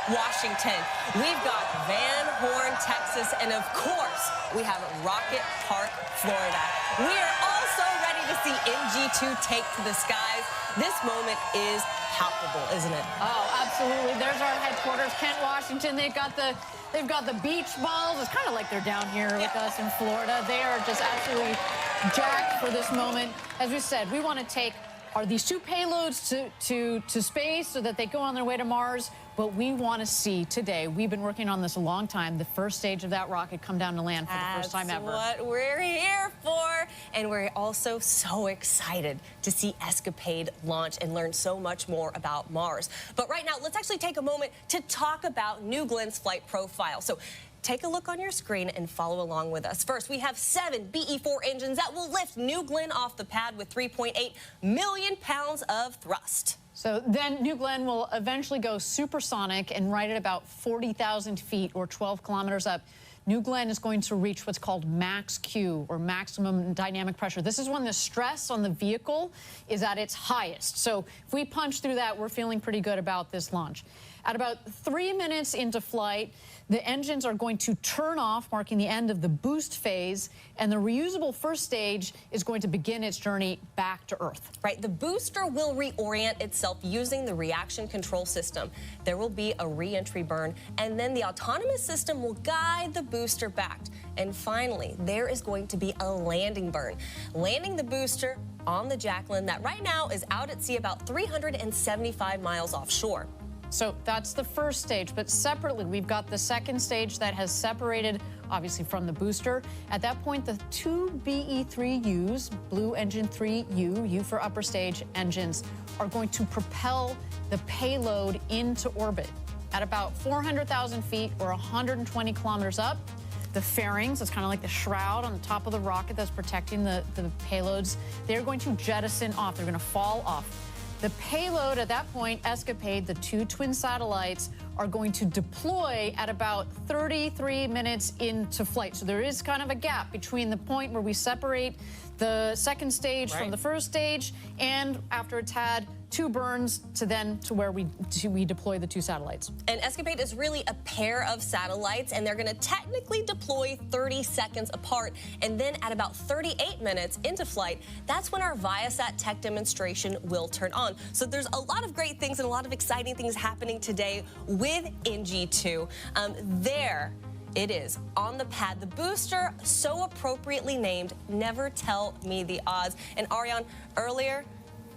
Washington. We've got Van Horn, Texas, and of course, we have Rocket Park, Florida. We are also ready to see NG2 take to the skies. This moment is palpable, isn't it? Oh, absolutely. There's our headquarters, Kent, Washington. They've got the beach balls. It's kind of like they're down here with us in Florida. They are just absolutely jacked for this moment. As we said, we want to take these two payloads to space so that they go on their way to Mars. But we want to see today, we've been working on this a long time, the first stage of that rocket come down to land for the first time ever. That's what we're here for. And we're also so excited to see Escapade launch and learn so much more about Mars. But right now, let's actually take a moment to talk about New Glenn's flight profile. So take a look on your screen and follow along with us. First, we have 7 BE-4 engines that will lift New Glenn off the pad with 3.8 million pounds of thrust. So then New Glenn will eventually go supersonic, and right at about 40,000 feet or 12 kilometers up, New Glenn is going to reach what's called max Q, or maximum dynamic pressure. This is when the stress on the vehicle is at its highest. So if we punch through that, we're feeling pretty good about this launch. At about 3 minutes into flight, the engines are going to turn off, marking the end of the boost phase, and the reusable first stage is going to begin its journey back to Earth. Right, the booster will reorient itself using the reaction control system. There will be a re-entry burn, and then the autonomous system will guide the booster back. And finally, there is going to be a landing burn, landing the booster on the Jacqueline that right now is out at sea about 375 miles offshore. So that's the first stage, but separately, we've got the second stage that has separated, obviously, from the booster. At that point, the 2 BE-3Us, Blue Engine 3U, U for upper stage engines, are going to propel the payload into orbit. At about 400,000 feet or 120 kilometers up, the fairings, it's kind of like the shroud on the top of the rocket that's protecting the payloads, they're going to jettison off. They're going to fall off. The payload at that point, Escapade, the 2 twin satellites, are going to deploy at about 33 minutes into flight. So there is kind of a gap between the point where we separate the second stage from the first stage, and after it's had 2 burns to where we deploy the 2 satellites. And Escapade is really a pair of satellites, and they're going to technically deploy 30 seconds apart. And then at about 38 minutes into flight, that's when our Viasat tech demonstration will turn on. So there's a lot of great things and a lot of exciting things happening today with NG2. There it is on the pad, the booster so appropriately named Never Tell Me the Odds. And Ariane, earlier,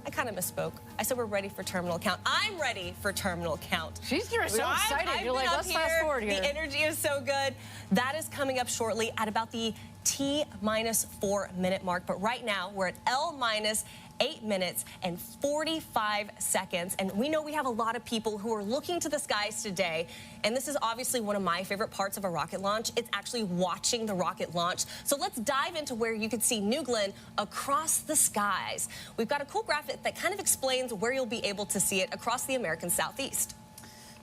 I kind of misspoke. I said we're ready for terminal count. I'm ready for terminal count. You're so excited. You're like, let's fast forward here. The energy is so good. That is coming up shortly at about the T-4 minute mark. But right now, we're at L-8 minutes and 45 seconds. And we know we have a lot of people who are looking to the skies today. And this is obviously one of my favorite parts of a rocket launch. It's actually watching the rocket launch. So let's dive into where you can see New Glenn across the skies. We've got a cool graphic that kind of explains where you'll be able to see it across the American Southeast.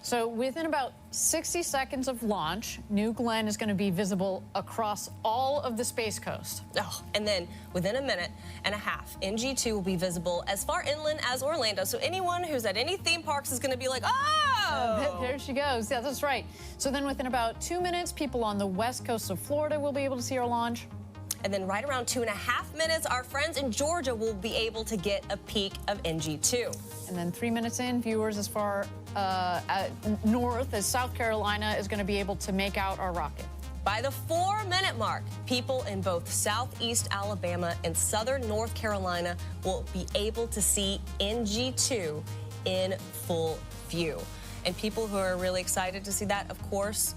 So within about 60 seconds of launch, New Glenn is going to be visible across all of the Space Coast. Oh, and then within a minute and a half, NG2 will be visible as far inland as Orlando. So anyone who's at any theme parks is going to be like, oh! There she goes. Yeah, that's right. So then within about 2 minutes, people on the west coast of Florida will be able to see our launch. And then right around 2.5 minutes, our friends in Georgia will be able to get a peek of NG2. And then 3 minutes in, viewers as far north as South Carolina is going to be able to make out our rocket. By the 4-minute mark, people in both southeast Alabama and southern North Carolina will be able to see NG2 in full view. And people who are really excited to see that, of course,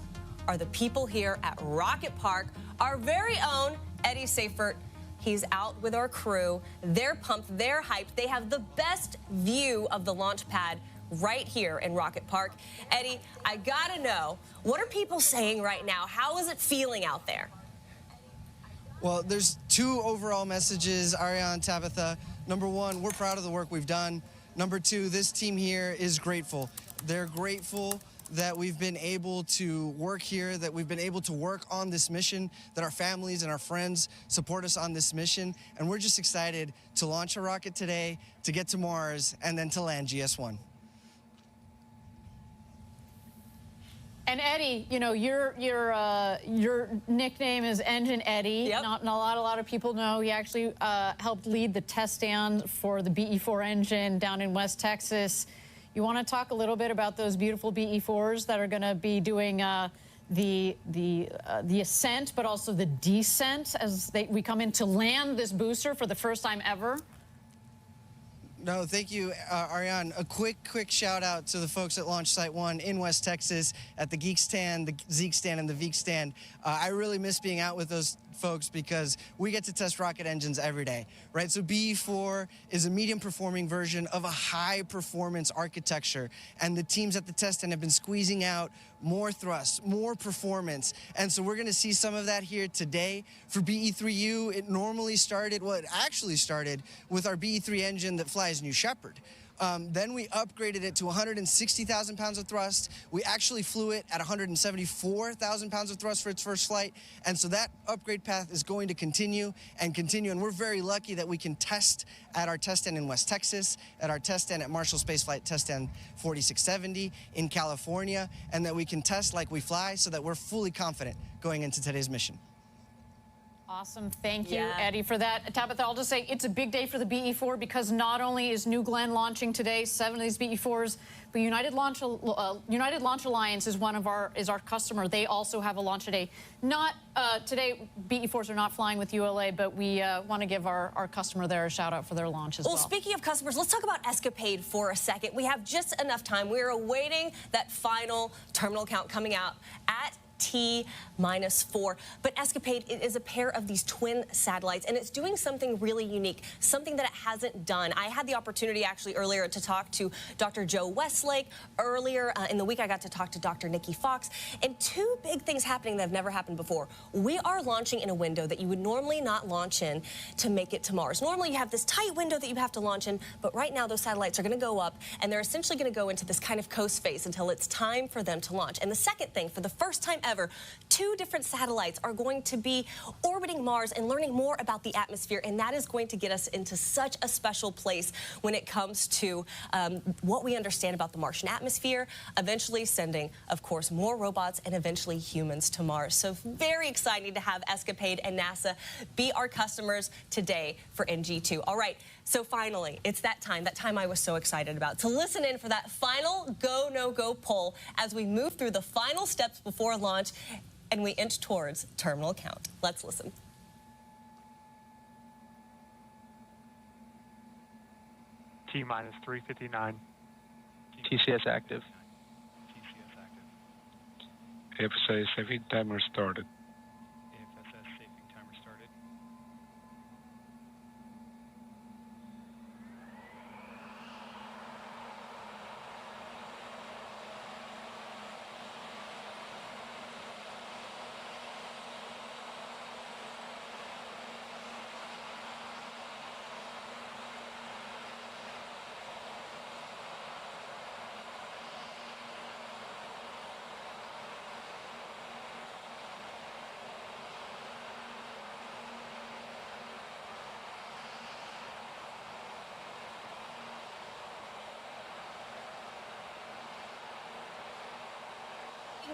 are the people here at Rocket Park, our very own Eddie Seifert. He's out with our crew. They're pumped, they're hyped. They have the best view of the launch pad right here in Rocket Park. Eddie, I gotta know, what are people saying right now? How is it feeling out there? Well, there's 2 overall messages, Ariane, Tabitha. Number 1, we're proud of the work we've done. Number 2, this team here is grateful. They're grateful that we've been able to work here, that we've been able to work on this mission, that our families and our friends support us on this mission. And we're just excited to launch a rocket today, to get to Mars, and then to land GS1. And Eddie, you know, your nickname is Engine Eddie. Yep. Not a lot of people know. He actually helped lead the test stand for the BE4 engine down in West Texas. You want to talk a little bit about those beautiful BE4s that are going to be doing the ascent, but also the descent as we come in to land this booster for the first time ever? No, thank you, Ariane. A quick shout out to the folks at Launch Site 1 in West Texas at the Geek Stand, the Zeke Stand, and the Veek Stand. I really miss being out with those folks because we get to test rocket engines every day, right? So BE4 is a medium performing version of a high performance architecture, and the teams at the test stand have been squeezing out more thrust, more performance, and so we're going to see some of that here today. For BE3U, it normally started, well, it actually started with our BE3 engine that flies New Shepard. Then we upgraded it to 160,000 pounds of thrust. We actually flew it at 174,000 pounds of thrust for its first flight. And so that upgrade path is going to continue. And we're very lucky that we can test at our test stand in West Texas, at our test stand at Marshall Space Flight Test Stand 4670 in California, and that we can test like we fly so that we're fully confident going into today's mission. Awesome. Thank you, Eddie, for that. Tabitha, I'll just say it's a big day for the BE4 because not only is New Glenn launching today, 7 of these BE4s, but United Launch Alliance is our customer. They also have a launch today. Not today, BE4s are not flying with ULA, but we want to give our customer there a shout out for their launch as well. Well, speaking of customers, let's talk about Escapade for a second. We have just enough time. We're awaiting that final terminal count coming out at T-4. But Escapade, it is a pair of these twin satellites, and it's doing something really unique, something that it hasn't done. I had the opportunity actually earlier to talk to Dr. Joe Westlake. Earlier in the week, I got to talk to Dr. Nikki Fox, and two big things happening that have never happened before. We are launching in a window that you would normally not launch in to make it to Mars. Normally, you have this tight window that you have to launch in, but right now, those satellites are going to go up, and they're essentially going to go into this kind of coast phase until it's time for them to launch. And the second thing, for the first time ever, 2 different satellites are going to be orbiting Mars and learning more about the atmosphere, and that is going to get us into such a special place when it comes to what we understand about the Martian atmosphere, eventually sending, of course, more robots and eventually humans to Mars. So very exciting to have Escapade and NASA be our customers today for NG2. All right, so finally, it's that time I was so excited about, to listen in for that final go, no-go poll as we move through the final steps before launch and we inch towards terminal count. Let's listen. T-minus 359. TCS active. TCS active. AFSA safety timer started. AFSS safety timer started.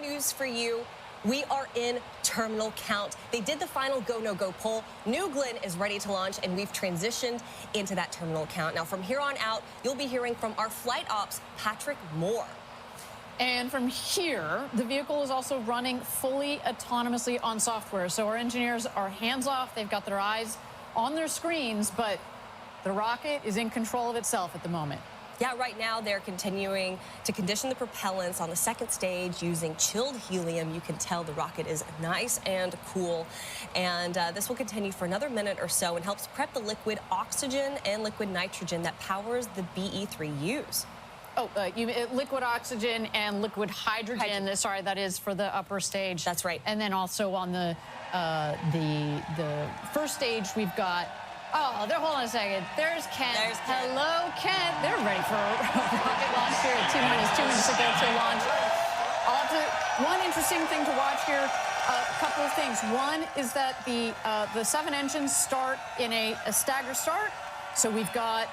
News for you. We are in terminal count. They did the final go, no-go poll. New Glenn is ready to launch, and we've transitioned into that terminal count. Now, from here on out, you'll be hearing from our flight ops, Patrick Moore. And from here, the vehicle is also running fully autonomously on software. So our engineers are hands off. They've got their eyes on their screens, but the rocket is in control of itself at the moment. Yeah, right now they're continuing to condition the propellants on the second stage using chilled helium. You can tell the rocket is nice and cool. And this will continue for another minute or so and helps prep the liquid oxygen and liquid nitrogen that powers the BE3Us. Oh, liquid oxygen and liquid hydrogen. Sorry, that is for the upper stage. That's right. And then also on the first stage, we've got. Oh, hold on a second. There's Kent. Hello, Kent. They're ready for a rocket launch here at 2 minutes to go to launch. One interesting thing to watch here, a couple of things. One is that the 7 engines start in a stagger start. So we've got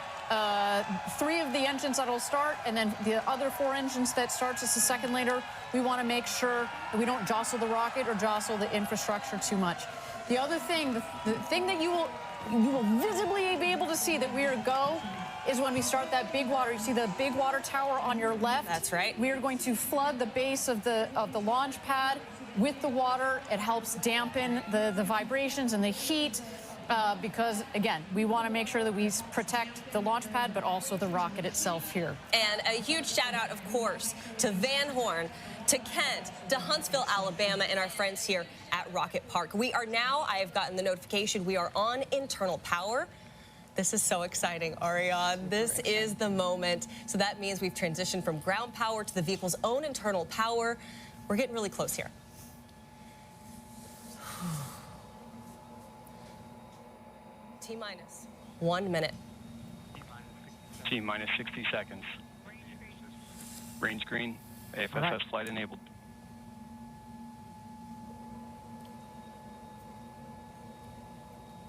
3 of the engines that'll start, and then the other 4 engines that start just a second later, we want to make sure that we don't jostle the rocket or jostle the infrastructure too much. The other thing, the thing that you will visibly be able to see that we are go is when we start that big water. You see the big water tower on your left? That's right. We are going to flood the base of the launch pad with the water. It helps dampen the vibrations and the heat. Because, again, we want to make sure that we protect the launch pad, but also the rocket itself here. And a huge shout out, of course, to Van Horn, to Kent, to Huntsville, Alabama, and our friends here at Rocket Park. We are now, I have gotten the notification, we are on internal power. This is so exciting, Ariane. This is the moment. So that means we've transitioned from ground power to the vehicle's own internal power. We're getting really close here. T-minus 1 minute. T-minus 60 seconds. Range green. AFSS flight enabled.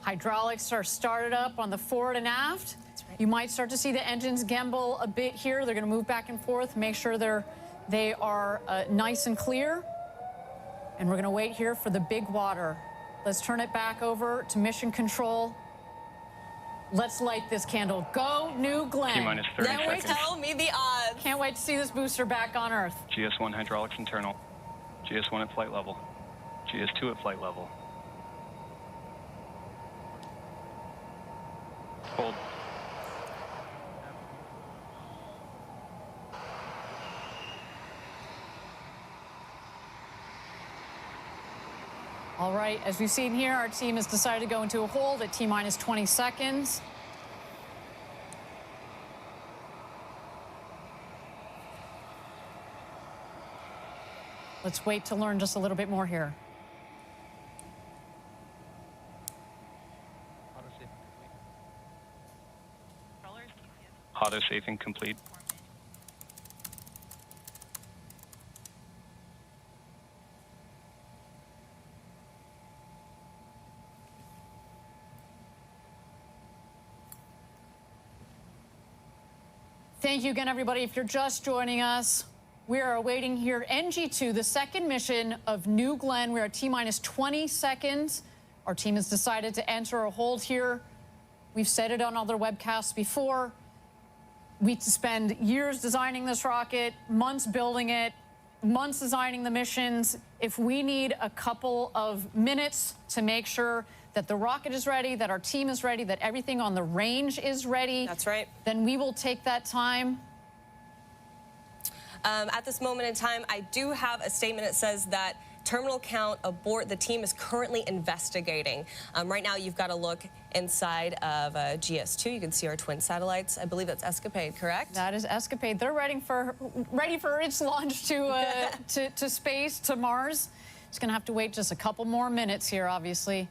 Hydraulics are started up on the forward and aft. That's right. You might start to see the engines gimbal a bit here. They're going to move back and forth, make sure they are nice and clear. And we're going to wait here for the big water. Let's turn it back over to mission control. Let's light this candle. Go, New Glenn. T-minus 30 Now seconds. tell me the odds. Can't wait to see this booster back on Earth. GS1 hydraulics internal. GS1 at flight level. GS2 at flight level. Hold. All right, as we've seen here, our team has decided to go into a hold at T-minus 20 seconds. Let's wait to learn just a little bit more here. Auto safing complete. Thank you again, everybody. If you're just joining us, we are awaiting here NG2, the second mission of New Glenn. We're at T-minus 20 seconds. Our team has decided to enter a hold here. We've said it on other webcasts before. We spend years designing this rocket, months building it, months designing the missions. If we need a couple of minutes to make sure that the rocket is ready, that our team is ready, that everything on the range is ready. That's right. Then we will take that time. At this moment in time, I do have a statement that says that terminal count abort, the team is currently investigating. Right now, you've got to look inside of GS2. You can see our twin satellites. I believe that's Escapade, correct? That is Escapade. They're ready for its launch to space, to Mars. It's going to have to wait just a couple more minutes here, obviously.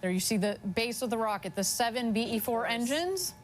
There you see the base of the rocket, the 7 BE-4 engines.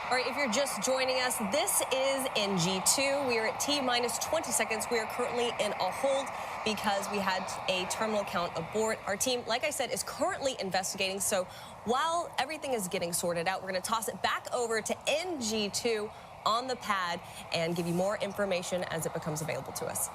All right, if you're just joining us, this is NG2. We are at T-minus 20 seconds. We are currently in a hold because we had a terminal count abort. Our team, like I said, is currently investigating. So while everything is getting sorted out, we're going to toss it back over to NG2 on the pad and give you more information as it becomes available to us.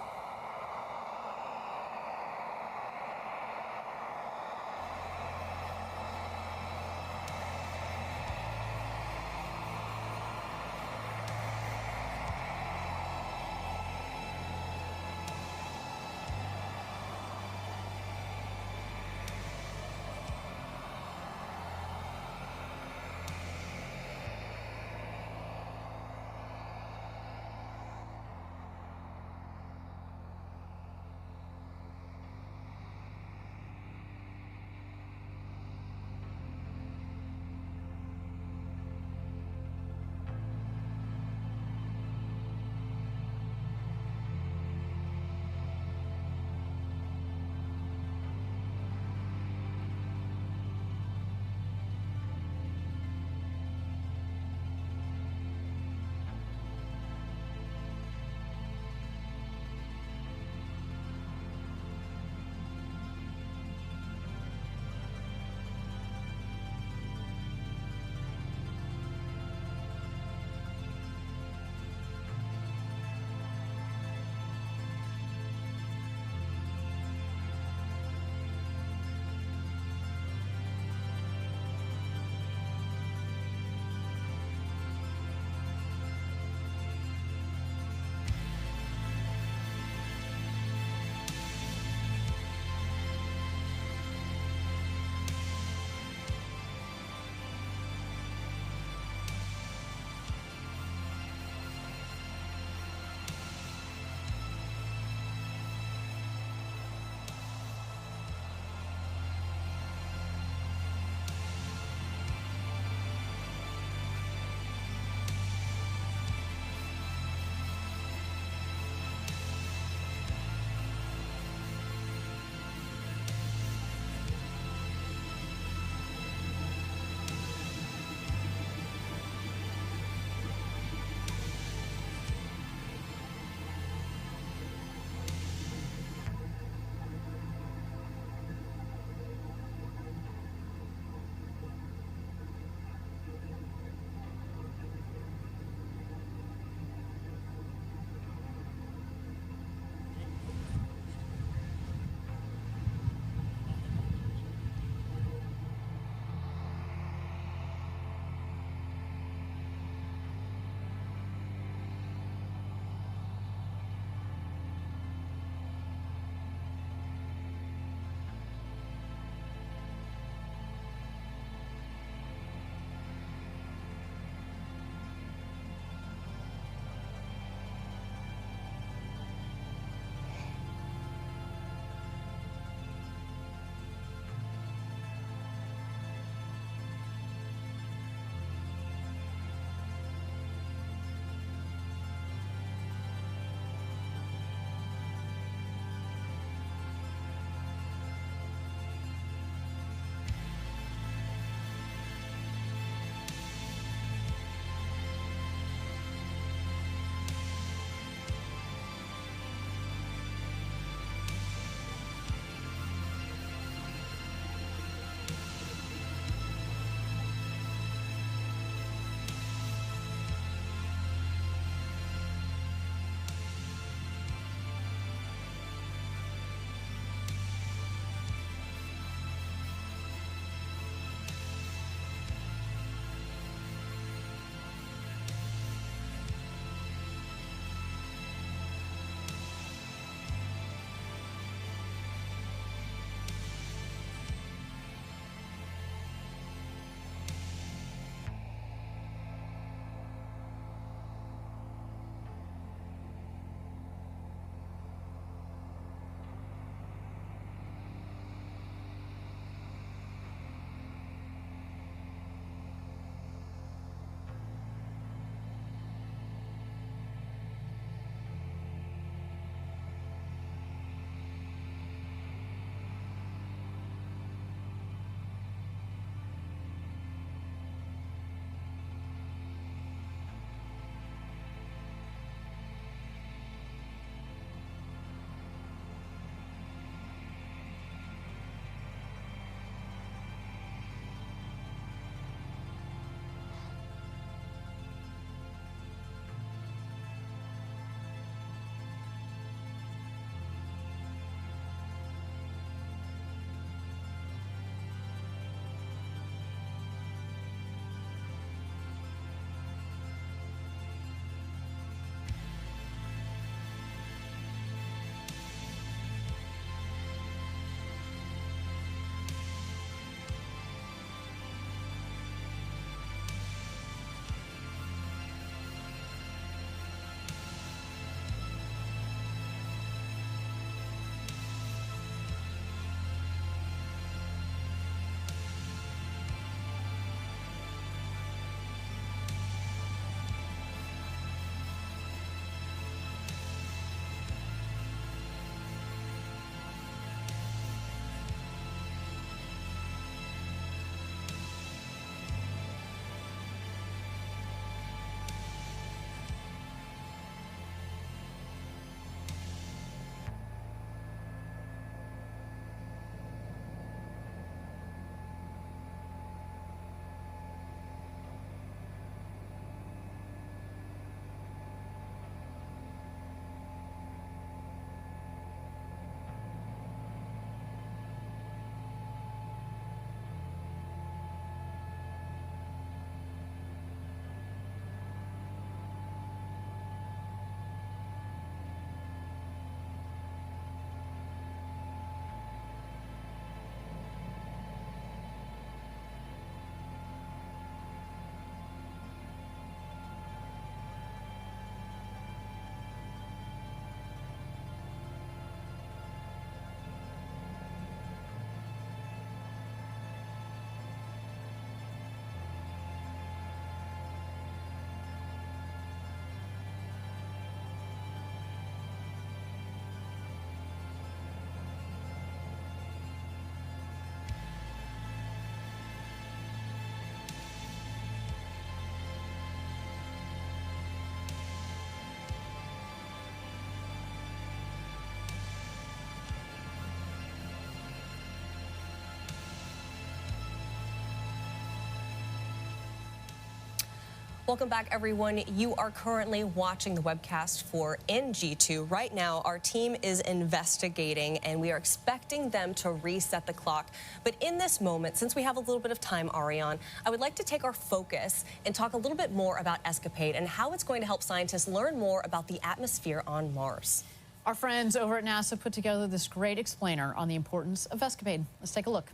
Welcome back, everyone. You are currently watching the webcast for NG2. Right now, our team is investigating, and we are expecting them to reset the clock. But in this moment, since we have a little bit of time, Ariane, I would like to take our focus and talk a little bit more about ESCAPADE and how it's going to help scientists learn more about the atmosphere on Mars. Our friends over at NASA put together this great explainer on the importance of ESCAPADE. Let's take a look.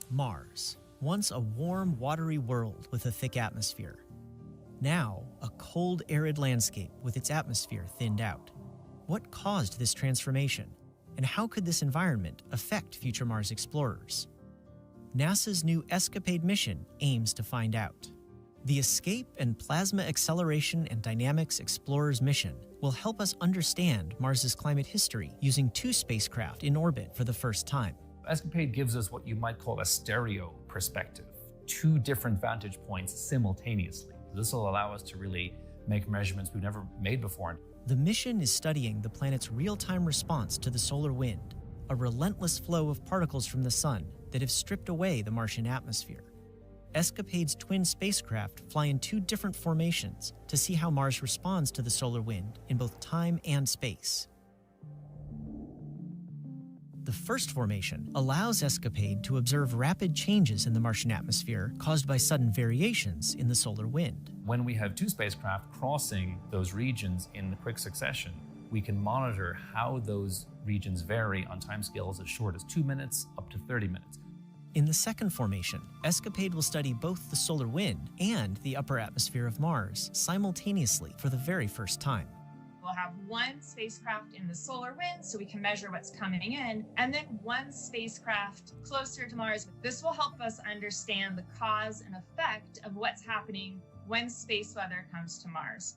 Mars, once a warm, watery world with a thick atmosphere. Now, a cold, arid landscape with its atmosphere thinned out. What caused this transformation? And how could this environment affect future Mars explorers? NASA's new ESCAPADE mission aims to find out. The Escape and Plasma Acceleration and Dynamics Explorers mission will help us understand Mars's climate history using 2 spacecraft in orbit for the first time. ESCAPADE gives us what you might call a stereo perspective, 2 different vantage points simultaneously. This will allow us to really make measurements we've never made before. The mission is studying the planet's real-time response to the solar wind, a relentless flow of particles from the sun that have stripped away the Martian atmosphere. ESCAPADE's twin spacecraft fly in 2 different formations to see how Mars responds to the solar wind in both time and space. The first formation allows ESCAPADE to observe rapid changes in the Martian atmosphere caused by sudden variations in the solar wind. When we have 2 spacecraft crossing those regions in quick succession, we can monitor how those regions vary on timescales as short as 2 minutes up to 30 minutes. In the second formation, ESCAPADE will study both the solar wind and the upper atmosphere of Mars simultaneously for the very first time. We'll have 1 spacecraft in the solar wind so we can measure what's coming in, and then 1 spacecraft closer to Mars. This will help us understand the cause and effect of what's happening when space weather comes to Mars.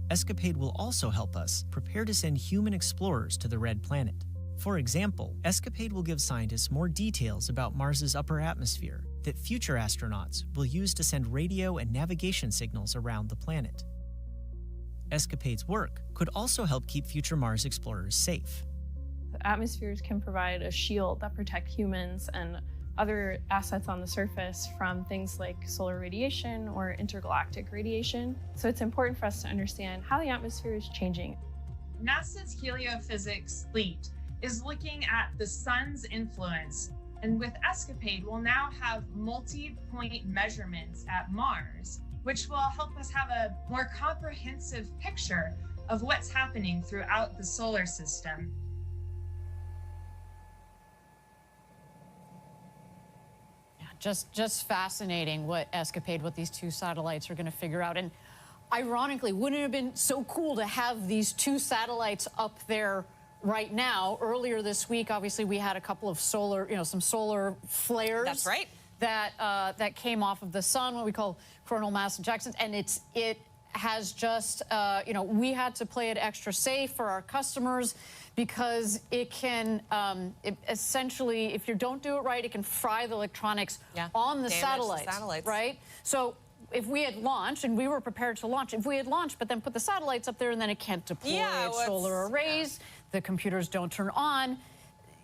ESCAPADE will also help us prepare to send human explorers to the Red Planet. For example, ESCAPADE will give scientists more details about Mars's upper atmosphere that future astronauts will use to send radio and navigation signals around the planet. ESCAPADE's work could also help keep future Mars explorers safe. The atmospheres can provide a shield that protect humans and other assets on the surface from things like solar radiation or intergalactic radiation. So it's important for us to understand how the atmosphere is changing. NASA's heliophysics fleet is looking at the sun's influence, and with ESCAPADE, we'll now have multi-point measurements at Mars, which will help us have a more comprehensive picture of what's happening throughout the solar system. Yeah, just fascinating what ESCAPADE, what these 2 satellites are going to figure out. And ironically, wouldn't it have been so cool to have these 2 satellites up there right now? Earlier this week, obviously, we had a couple of solar, some solar flares. That's right. That came off of the sun, what we call coronal mass ejections, and it has just, we had to play it extra safe for our customers because it can, essentially, if you don't do it right, it can fry the electronics on the satellites, right? So if we had launched, and we were prepared to launch, if we had launched but then put the satellites up there and then it can't deploy its solar arrays, the computers don't turn on,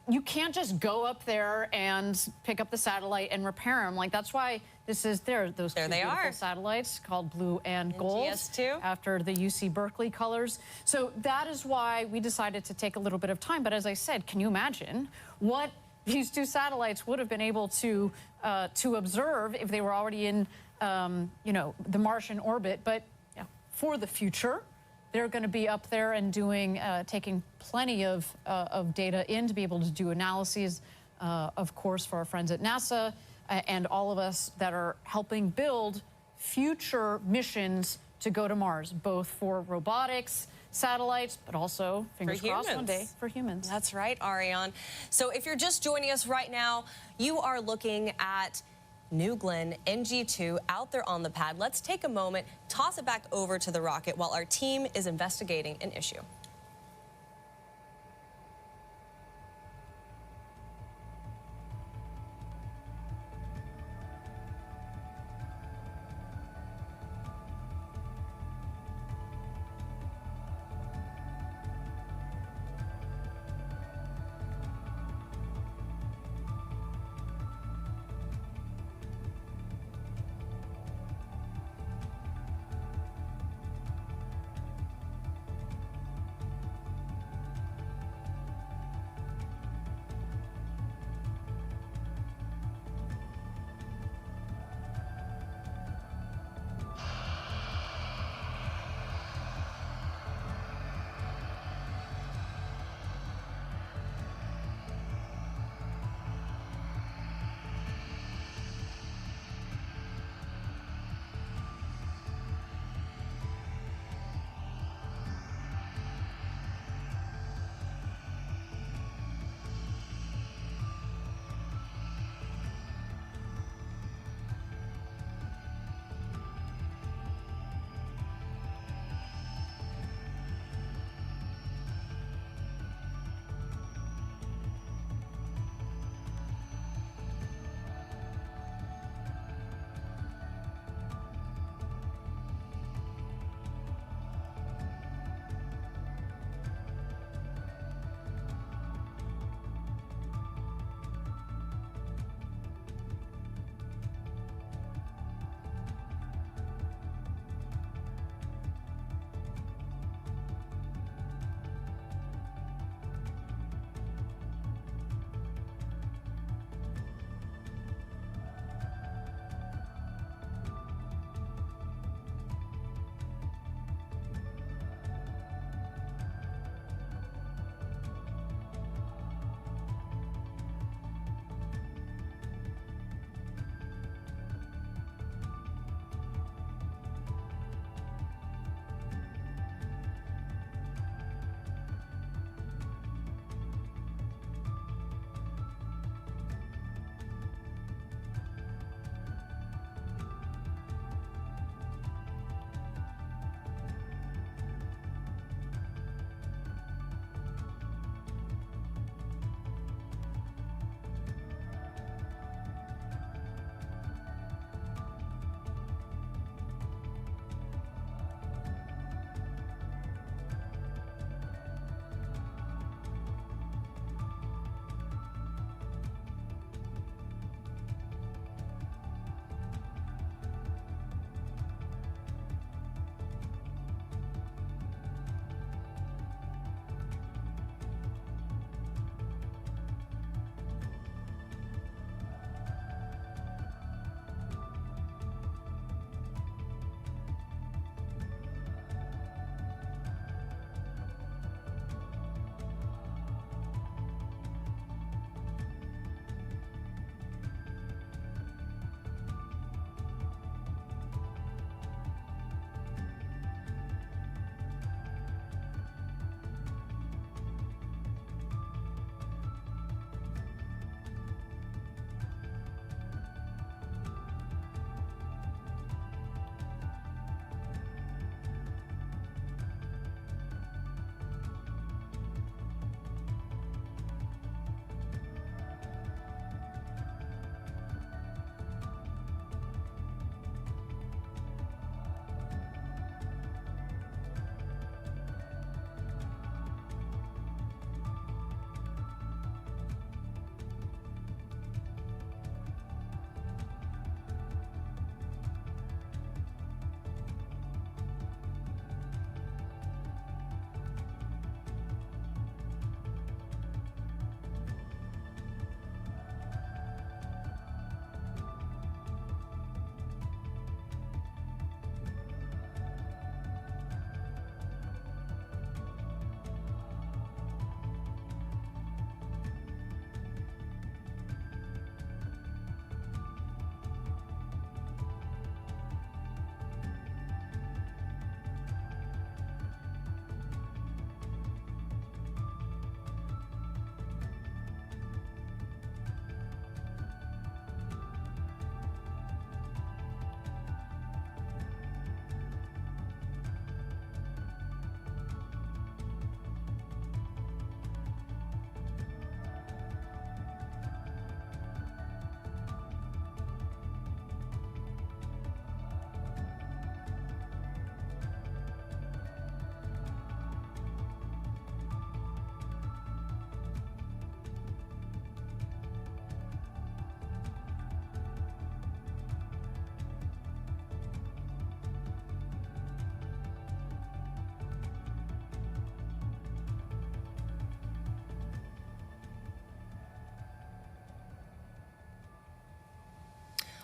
you can't just go up there and pick up the satellite and repair them. Like, that's why those 2 beautiful satellites called Blue and Gold, GS2, after the UC Berkeley colors. So that is why we decided to take a little bit of time. But as I said, can you imagine what these 2 satellites would have been able to observe if they were already in, the Martian orbit? But for the future, they're going to be up there and taking plenty of data in to be able to do analyses, of course, for our friends at NASA and all of us that are helping build future missions to go to Mars, both for robotics, satellites, but also, fingers crossed, one day for humans. That's right, Ariane. So if you're just joining us right now, you are looking at New Glenn NG2 out there on the pad. Let's take a moment, toss it back over to the rocket while our team is investigating an issue.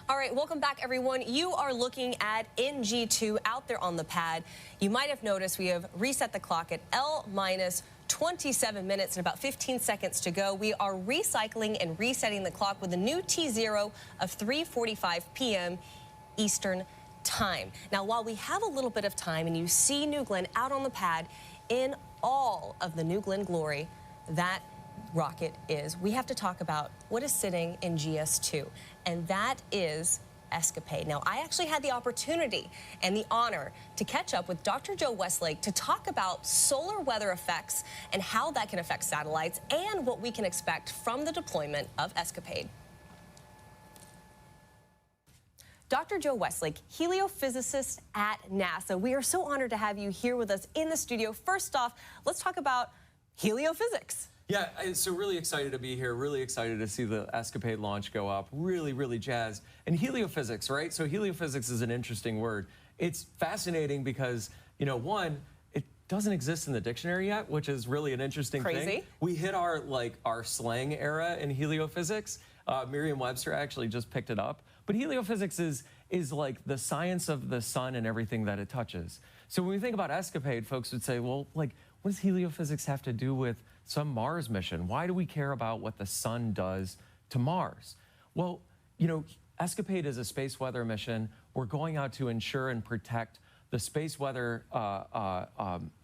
All right, welcome back, everyone. You are looking at NG2 out there on the pad. You might have noticed we have reset the clock at L-minus 27 minutes and about 15 seconds to go. We are recycling and resetting the clock with a new T0 of 3:45 p.m. Eastern Time. Now, while we have a little bit of time and you see New Glenn out on the pad in all of the New Glenn glory, that rocket is, we have to talk about what is sitting in GS2, and that is Escapade. Now, I actually had the opportunity and the honor to catch up with Dr. Joe Westlake to talk about solar weather effects and how that can affect satellites and what we can expect from the deployment of Escapade. Dr. Joe Westlake, heliophysicist at NASA. We are so honored to have you here with us in the studio. First off, let's talk about heliophysics. Yeah, so really excited to be here, really excited to see the Escapade launch go up, really jazzed. And heliophysics, right? So heliophysics is an interesting word. It's fascinating because, you know, one, it doesn't exist in the dictionary yet, which is really an interesting thing. We hit our slang era in heliophysics. Merriam-Webster actually just picked it up. But heliophysics is like the science of the sun and everything that it touches. So when we think about Escapade, folks would say, well, like, what does heliophysics have to do with some Mars mission? Why do we care about what the sun does to Mars? Well, you know, Escapade is a space weather mission. We're going out to ensure and protect the space weather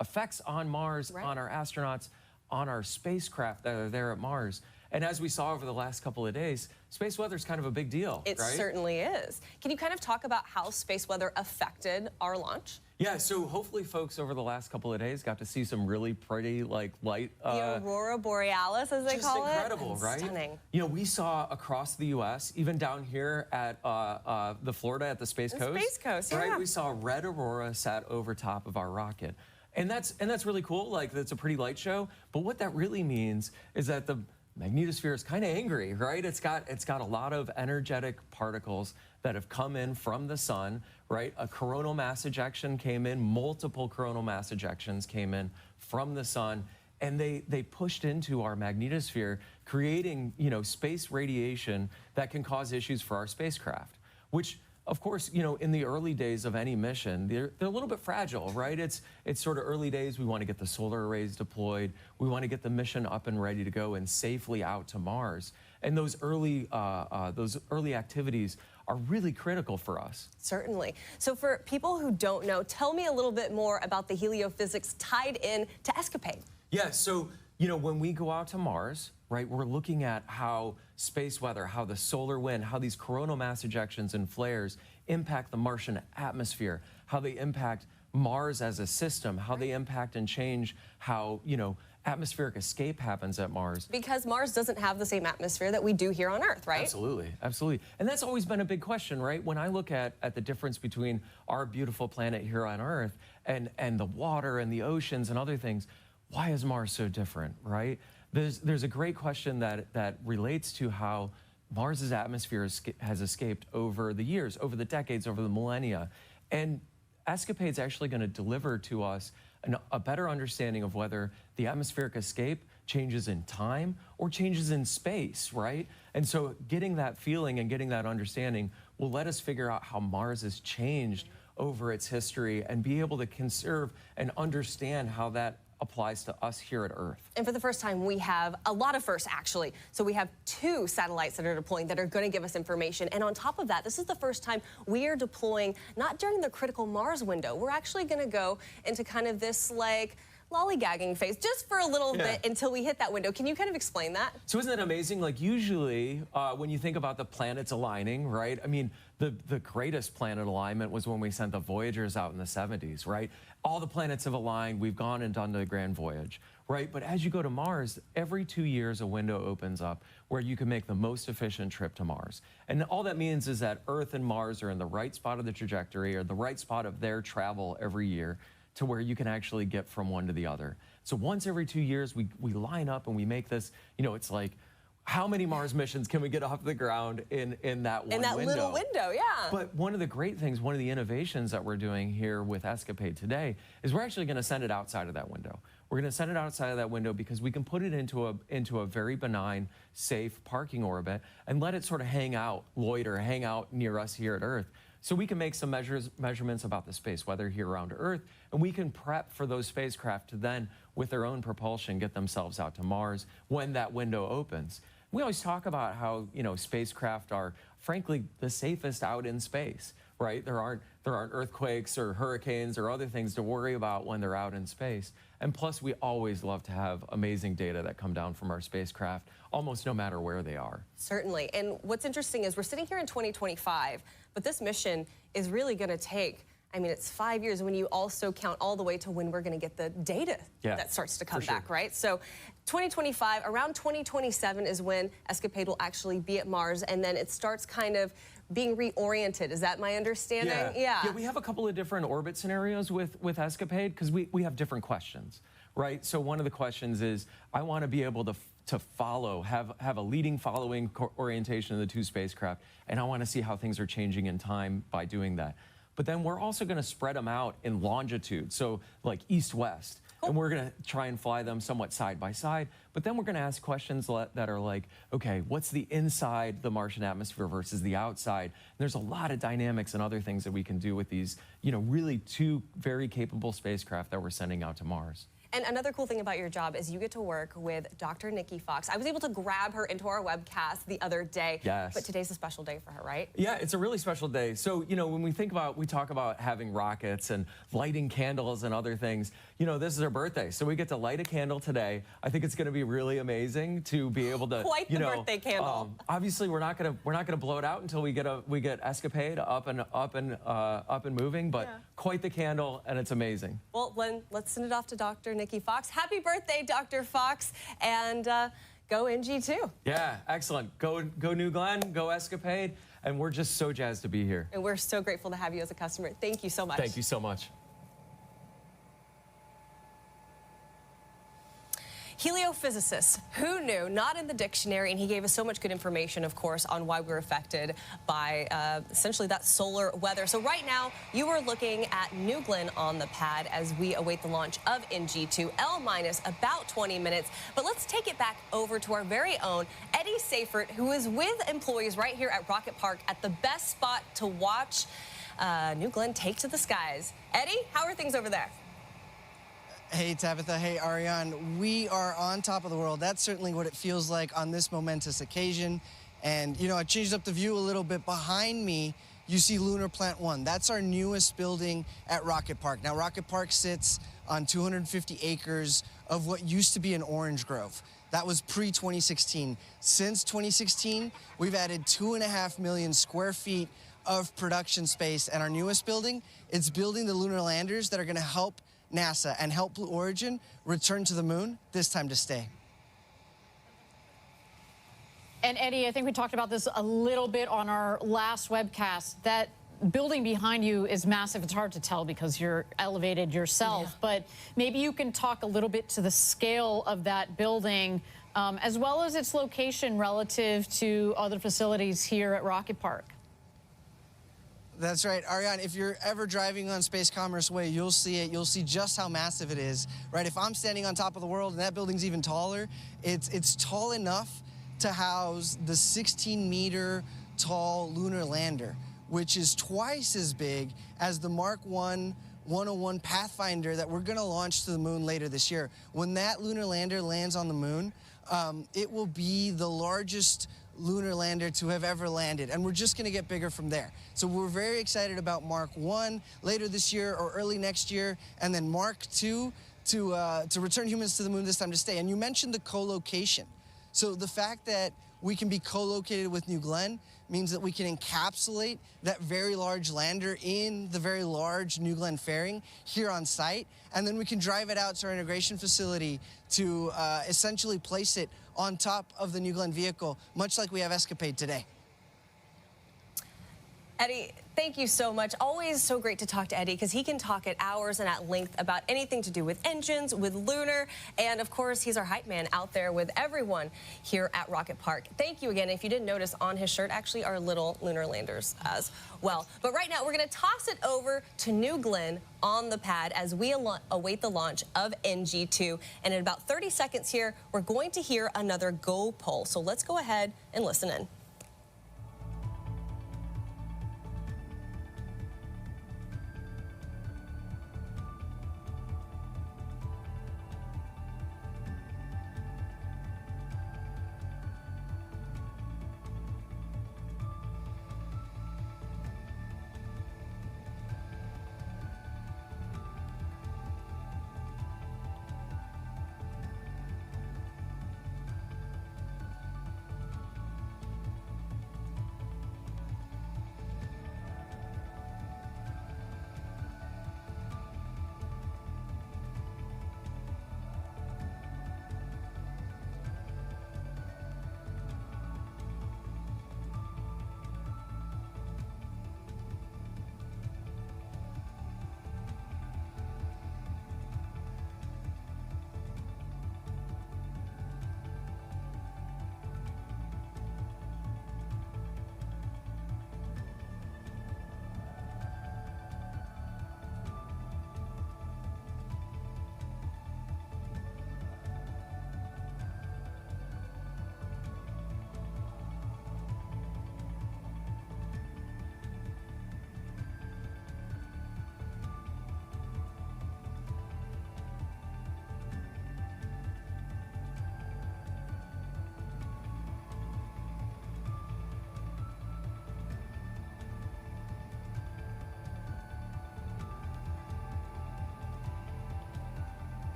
effects on Mars, on our astronauts, on our spacecraft that are there at Mars. And as we saw over the last couple of days, space weather is kind of a big deal, It right? certainly is. Can you kind of talk about how space weather affected our launch? Yeah, so hopefully folks over the last couple of days got to see some really pretty, like, light... the Aurora Borealis, as they call it. Just incredible, right? Stunning. You know, we saw across the U.S., even down here at the Florida at the Space Coast. Space Coast, right? yeah. We saw red aurora sat over top of our rocket. And that's really cool. Like, that's a pretty light show. But what that really means is that the magnetosphere is kind of angry, right? It's got a lot of energetic particles that have come in from the sun, right? A coronal mass ejection came in, multiple coronal mass ejections came in from the sun, and they pushed into our magnetosphere, creating, you know, space radiation that can cause issues for our spacecraft, which, of course, you know, in the early days of any mission, they're a little bit fragile, right? It's sort of early days. We want to get the solar arrays deployed. We want to get the mission up and ready to go and safely out to Mars. And those early activities are really critical for us. Certainly. So for people who don't know, tell me a little bit more about the heliophysics tied in to Escapade. Yeah, so, you know, when we go out to Mars, right, we're looking at how space weather, how the solar wind, how these coronal mass ejections and flares impact the Martian atmosphere, how they impact Mars as a system, how they impact and change how, you know, atmospheric escape happens at Mars. Because Mars doesn't have the same atmosphere that we do here on Earth, right? Absolutely, absolutely. And that's always been a big question, right? When I look at the difference between our beautiful planet here on Earth and the water and the oceans and other things, why is Mars so different, right? There's a great question that relates to how Mars's atmosphere has escaped over the years, over the decades, over the millennia. And Escapade's actually going to deliver to us a better understanding of whether the atmospheric escape changes in time or changes in space, right? And so getting that feeling and getting that understanding will let us figure out how Mars has changed over its history and be able to conserve and understand how that applies to us here at Earth. And for the first time, we have a lot of firsts, actually. So we have 2 satellites that are deploying that are going to give us information. And on top of that, this is the first time we are deploying not during the critical Mars window. We're actually going to go into kind of this, like, lollygagging phase just for a little bit until we hit that window. Can you kind of explain that? So isn't that amazing? Like, usually when you think about the planets aligning, right? I mean, the greatest planet alignment was when we sent the Voyagers out in the 70s, right? All the planets have aligned. We've gone and done the grand voyage, right? But as you go to Mars, every 2 years a window opens up where you can make the most efficient trip to Mars. And all that means is that Earth and Mars are in the right spot of the trajectory or the right spot of their travel every year to where you can actually get from one to the other. So once every 2 years, we line up and we make this, you know, it's like, how many Mars missions can we get off the ground in that one window? In that little window, yeah. But one of the great things, one of the innovations that we're doing here with Escapade today is we're actually going to send it outside of that window. We're going to send it outside of that window because we can put it into a very benign, safe parking orbit and let it sort of hang out, loiter, hang out near us here at Earth. So we can make some measurements about the space weather here around Earth, and we can prep for those spacecraft to then, with their own propulsion, get themselves out to Mars when that window opens. We always talk about how, you know, spacecraft are, frankly, the safest out in space, right? There aren't earthquakes or hurricanes or other things to worry about when they're out in space. And plus, we always love to have amazing data that come down from our spacecraft, almost no matter where they are. Certainly. And what's interesting is we're sitting here in 2025, but this mission is really going to take, I mean, it's 5 years when you also count all the way to when we're going to get the data that starts to come back, right? So 2025, around 2027 is when Escapade will actually be at Mars, and then it starts kind of being reoriented. Is that my understanding? Yeah, we have a couple of different orbit scenarios with Escapade because we have different questions, right? So one of the questions is, I want to be able to follow, have a leading following orientation of the two spacecraft, and I want to see how things are changing in time by doing that. But then we're also going to spread them out in longitude, so like east-west. And we're going to try and fly them somewhat side by side. But then we're going to ask questions that are like, okay, what's the inside the Martian atmosphere versus the outside? And there's a lot of dynamics and other things that we can do with these, you know, really two very capable spacecraft that we're sending out to Mars. And another cool thing about your job is you get to work with Dr. Nikki Fox. I was able to grab her into our webcast the other day. Yes. But today's a special day for her, right? Yeah, it's a really special day. So, you know, when we talk about having rockets and lighting candles and other things, you know, this is her birthday. So we get to light a candle today. I think it's going to be really amazing to be able to, quite the birthday candle. Obviously, we're not going to blow it out until we get Escapade up and moving, but quite the candle, and it's amazing. Well, let's send it off to Dr. Nikki Fox. Happy birthday, Dr. Fox, and go NG2. Yeah, excellent. Go New Glenn, go Escapade, and we're just so jazzed to be here. And we're so grateful to have you as a customer. Thank you so much. Thank you so much. Heliophysicists, who knew? Not in the dictionary, and he gave us so much good information, of course, on why we're affected by essentially that solar weather. So right now, you are looking at New Glenn on the pad as we await the launch of NG2, L- about 20 minutes. But let's take it back over to our very own Eddie Seifert, who is with employees right here at Rocket Park at the best spot to watch New Glenn take to the skies. Eddie, how are things over there? Hey, Tabitha. Hey, Ariane. We are on top of the world. That's certainly what it feels like on this momentous occasion. And, you know, I changed up the view a little bit. Behind me, you see Lunar Plant 1. That's our newest building at Rocket Park. Now, Rocket Park sits on 250 acres of what used to be an orange grove. That was pre-2016. Since 2016, we've added 2.5 million square feet of production space. And our newest building, it's building the lunar landers that are going to help NASA and help Blue Origin return to the moon, this time to stay. And Eddie, I think we talked about this a little bit on our last webcast. That building behind you is massive. It's hard to tell because you're elevated yourself, but maybe you can talk a little bit to the scale of that building, as well as its location relative to other facilities here at Rocket Park. That's right, Ariane. If you're ever driving on Space Commerce Way, you'll see it. You'll see just how massive it is, right? If I'm standing on top of the world and that building's even taller, it's tall enough to house the 16-meter tall lunar lander, which is twice as big as the Mark 101 Pathfinder that we're going to launch to the moon later this year. When that lunar lander lands on the moon, it will be the largest lunar lander to have ever landed, and we're just going to get bigger from there. So we're very excited about Mark 1 later this year or early next year, and then Mark 2 to return humans to the moon, this time to stay. And you mentioned the co-location. So the fact that we can be co-located with New Glenn means that we can encapsulate that very large lander in the very large New Glenn fairing here on site, and then we can drive it out to our integration facility to essentially place it on top of the New Glenn vehicle, much like we have Escapade today. Eddie, thank you so much. Always so great to talk to Eddie because he can talk at hours and at length about anything to do with engines, with lunar, and of course, he's our hype man out there with everyone here at Rocket Park. Thank you again. If you didn't notice, on his shirt actually are little lunar landers as well. But right now, we're going to toss it over to New Glenn on the pad as we await the launch of NG2. And in about 30 seconds here, we're going to hear another go poll. So let's go ahead and listen in.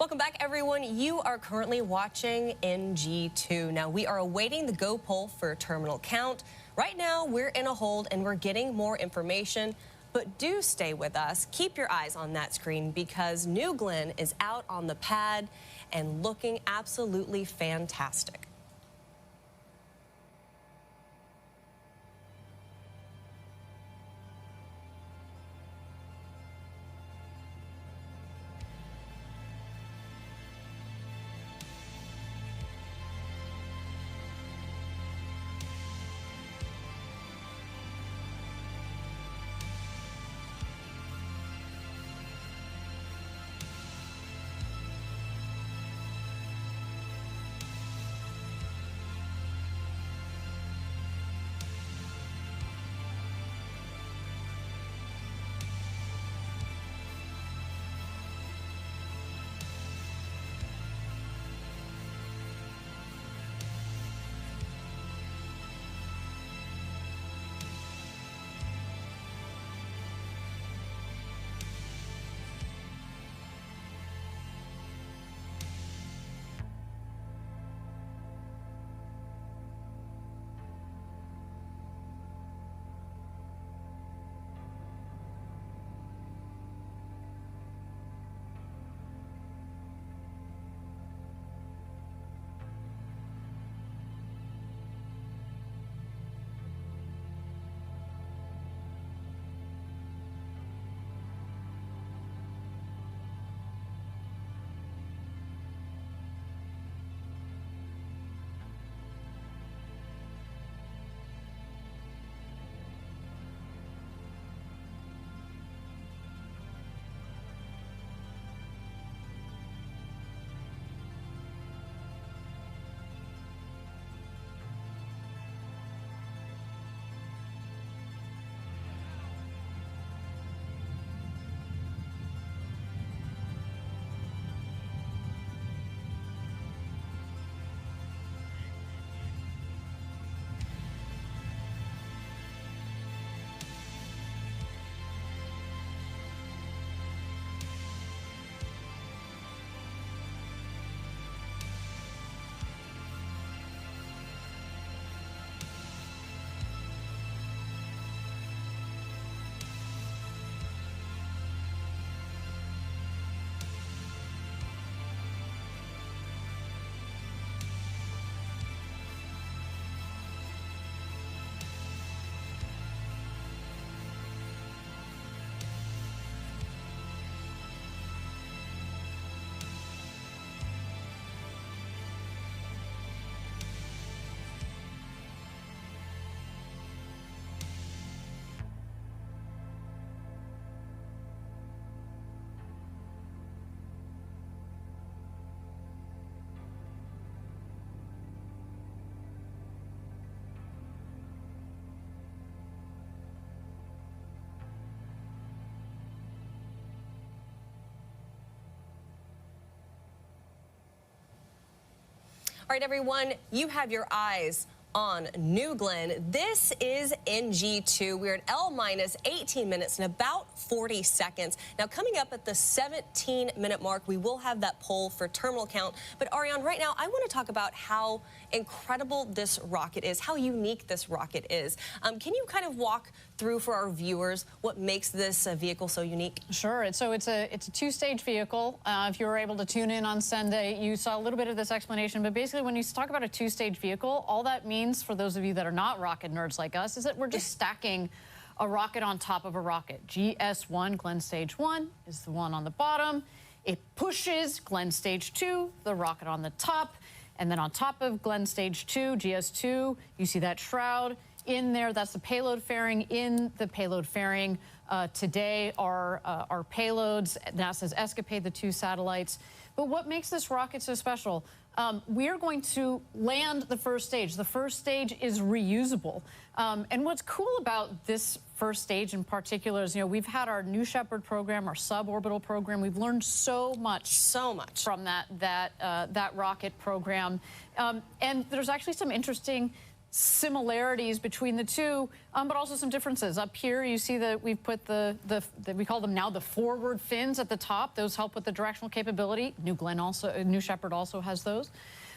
Welcome back, everyone. You are currently watching NG2. Now, we are awaiting the go poll for terminal count. Right now, we're in a hold and we're getting more information. But do stay with us. Keep your eyes on that screen because New Glenn is out on the pad and looking absolutely fantastic. All right, everyone, you have your eyes on New Glenn. This is NG2. We're at L-minus 18 minutes and about 40 seconds. Now, coming up at the 17-minute mark, we will have that poll for terminal count. But, Ariane, right now, I want to talk about how incredible this rocket is, how unique this rocket is. Can you kind of walk through for our viewers what makes this vehicle so unique? Sure. So it's a two-stage vehicle. If you were able to tune in on Sunday, you saw a little bit of this explanation. But basically, when you talk about a two-stage vehicle, all that means, for those of you that are not rocket nerds like us, is that we're just stacking a rocket on top of a rocket. GS1, Glenn Stage 1, is the one on the bottom. It pushes Glenn Stage 2, the rocket on the top. And then on top of Glenn Stage 2, GS2, you see that shroud in there. That's the payload fairing. In the payload fairing today are payloads, NASA's Escapade, the 2 satellites. But what makes this rocket so special? We're going to land the first stage. The first stage is reusable. And what's cool about this first stage in particular is, you know, we've had our New Shepard program, our suborbital program. We've learned so much from that rocket program. And there's actually some interesting similarities between the two, but also some differences. Up here, you see that we've put we call them now the forward fins at the top. Those help with the directional capability. New Shepard also has those.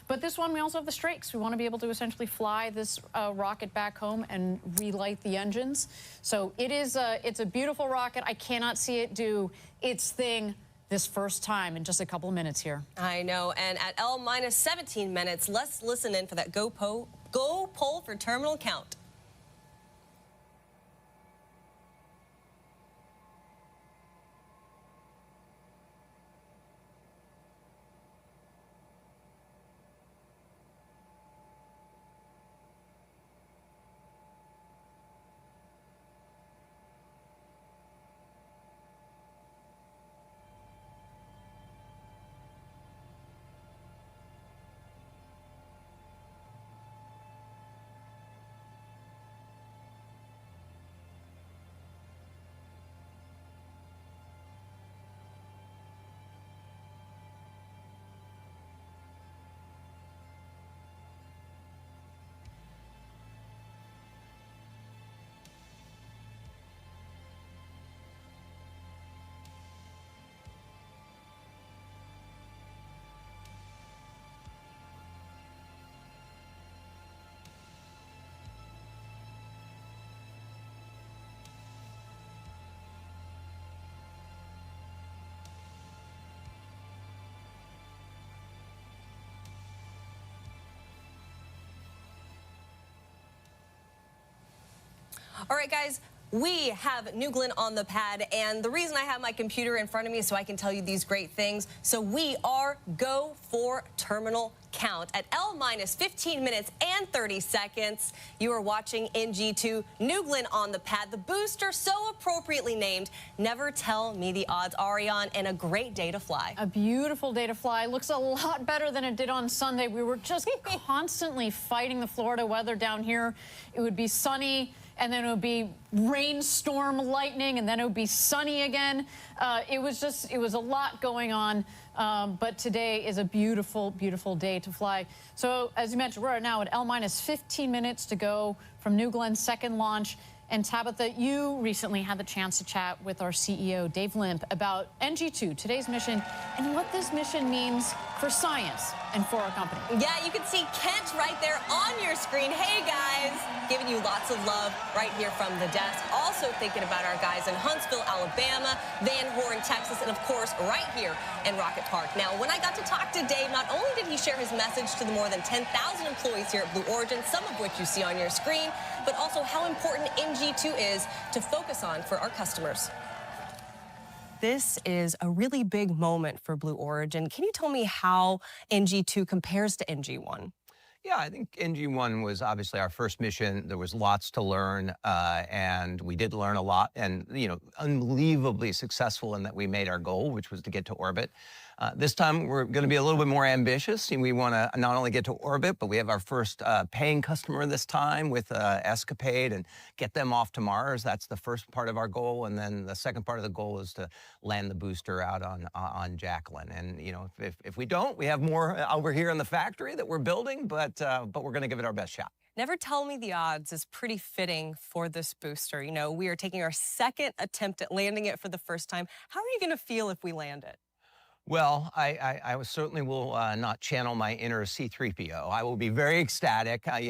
But this one, we also have the strakes. We want to be able to essentially fly this rocket back home and relight the engines. So it's a beautiful rocket. I cannot see it do its thing this first time in just a couple of minutes here. I know. And at L-17 minutes, let's listen in for that go poll for terminal count. All right, guys, we have New Glenn on the pad, and the reason I have my computer in front of me is so I can tell you these great things. So we are go for terminal count. At L-15 minutes and 30 seconds, you are watching NG2, New Glenn on the pad, the booster so appropriately named. Never tell me the odds, Ariane, and a great day to fly. A beautiful day to fly. Looks a lot better than it did on Sunday. We were just constantly fighting the Florida weather down here. It would be sunny, and then it would be rainstorm, lightning, and then it would be sunny again. It was a lot going on, but today is a beautiful, beautiful day to fly. So as you mentioned, we're now at L-15 minutes to go from New Glenn's second launch. And Tabitha, you recently had the chance to chat with our CEO, Dave Limp, about NG2, today's mission, and what this mission means for science and for our company. Yeah, you can see Kent right there on your screen. Hey, guys, giving you lots of love right here from the desk. Also thinking about our guys in Huntsville, Alabama, Van Horn, Texas, and, of course, right here in Rocket Park. Now, when I got to talk to Dave, not only did he share his message to the more than 10,000 employees here at Blue Origin, some of which you see on your screen, but also how important NG2 is to focus on for our customers. This is a really big moment for Blue Origin. Can you tell me how NG2 compares to NG1? Yeah, I think NG1 was obviously our first mission. There was lots to learn, and we did learn a lot, and, unbelievably successful in that we made our goal, which was to get to orbit. This time, we're going to be a little bit more ambitious, and we want to not only get to orbit, but we have our first paying customer this time with Escapade and get them off to Mars. That's the first part of our goal, and then the second part of the goal is to land the booster out on Jacqueline. And if we don't, we have more over here in the factory that we're building, but we're going to give it our best shot. Never tell me the odds is pretty fitting for this booster. We are taking our second attempt at landing it for the first time. How are you going to feel if we land it? Well, I certainly will not channel my inner C-3PO. I will be very ecstatic. I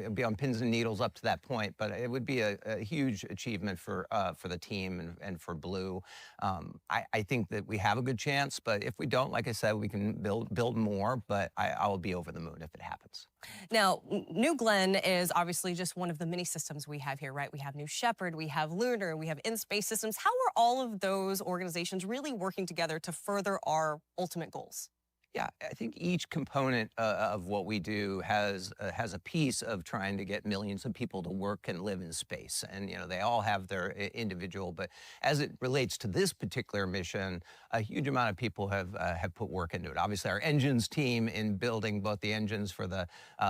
will be on pins and needles up to that point, but it would be a huge achievement for the team and for Blue. I think that we have a good chance, but if we don't, like I said, we can build more, but I will be over the moon if it happens. Now, New Glenn is obviously just one of the many systems we have here, right? We have New Shepard, we have Lunar, we have In-Space Systems. How are all of those organizations really working together to further our ultimate goals? Yeah, I think each component of what we do has a piece of trying to get millions of people to work and live in space. And, they all have their individual, but as it relates to this particular mission, a huge amount of people have put work into it. Obviously, our engines team in building both the engines for the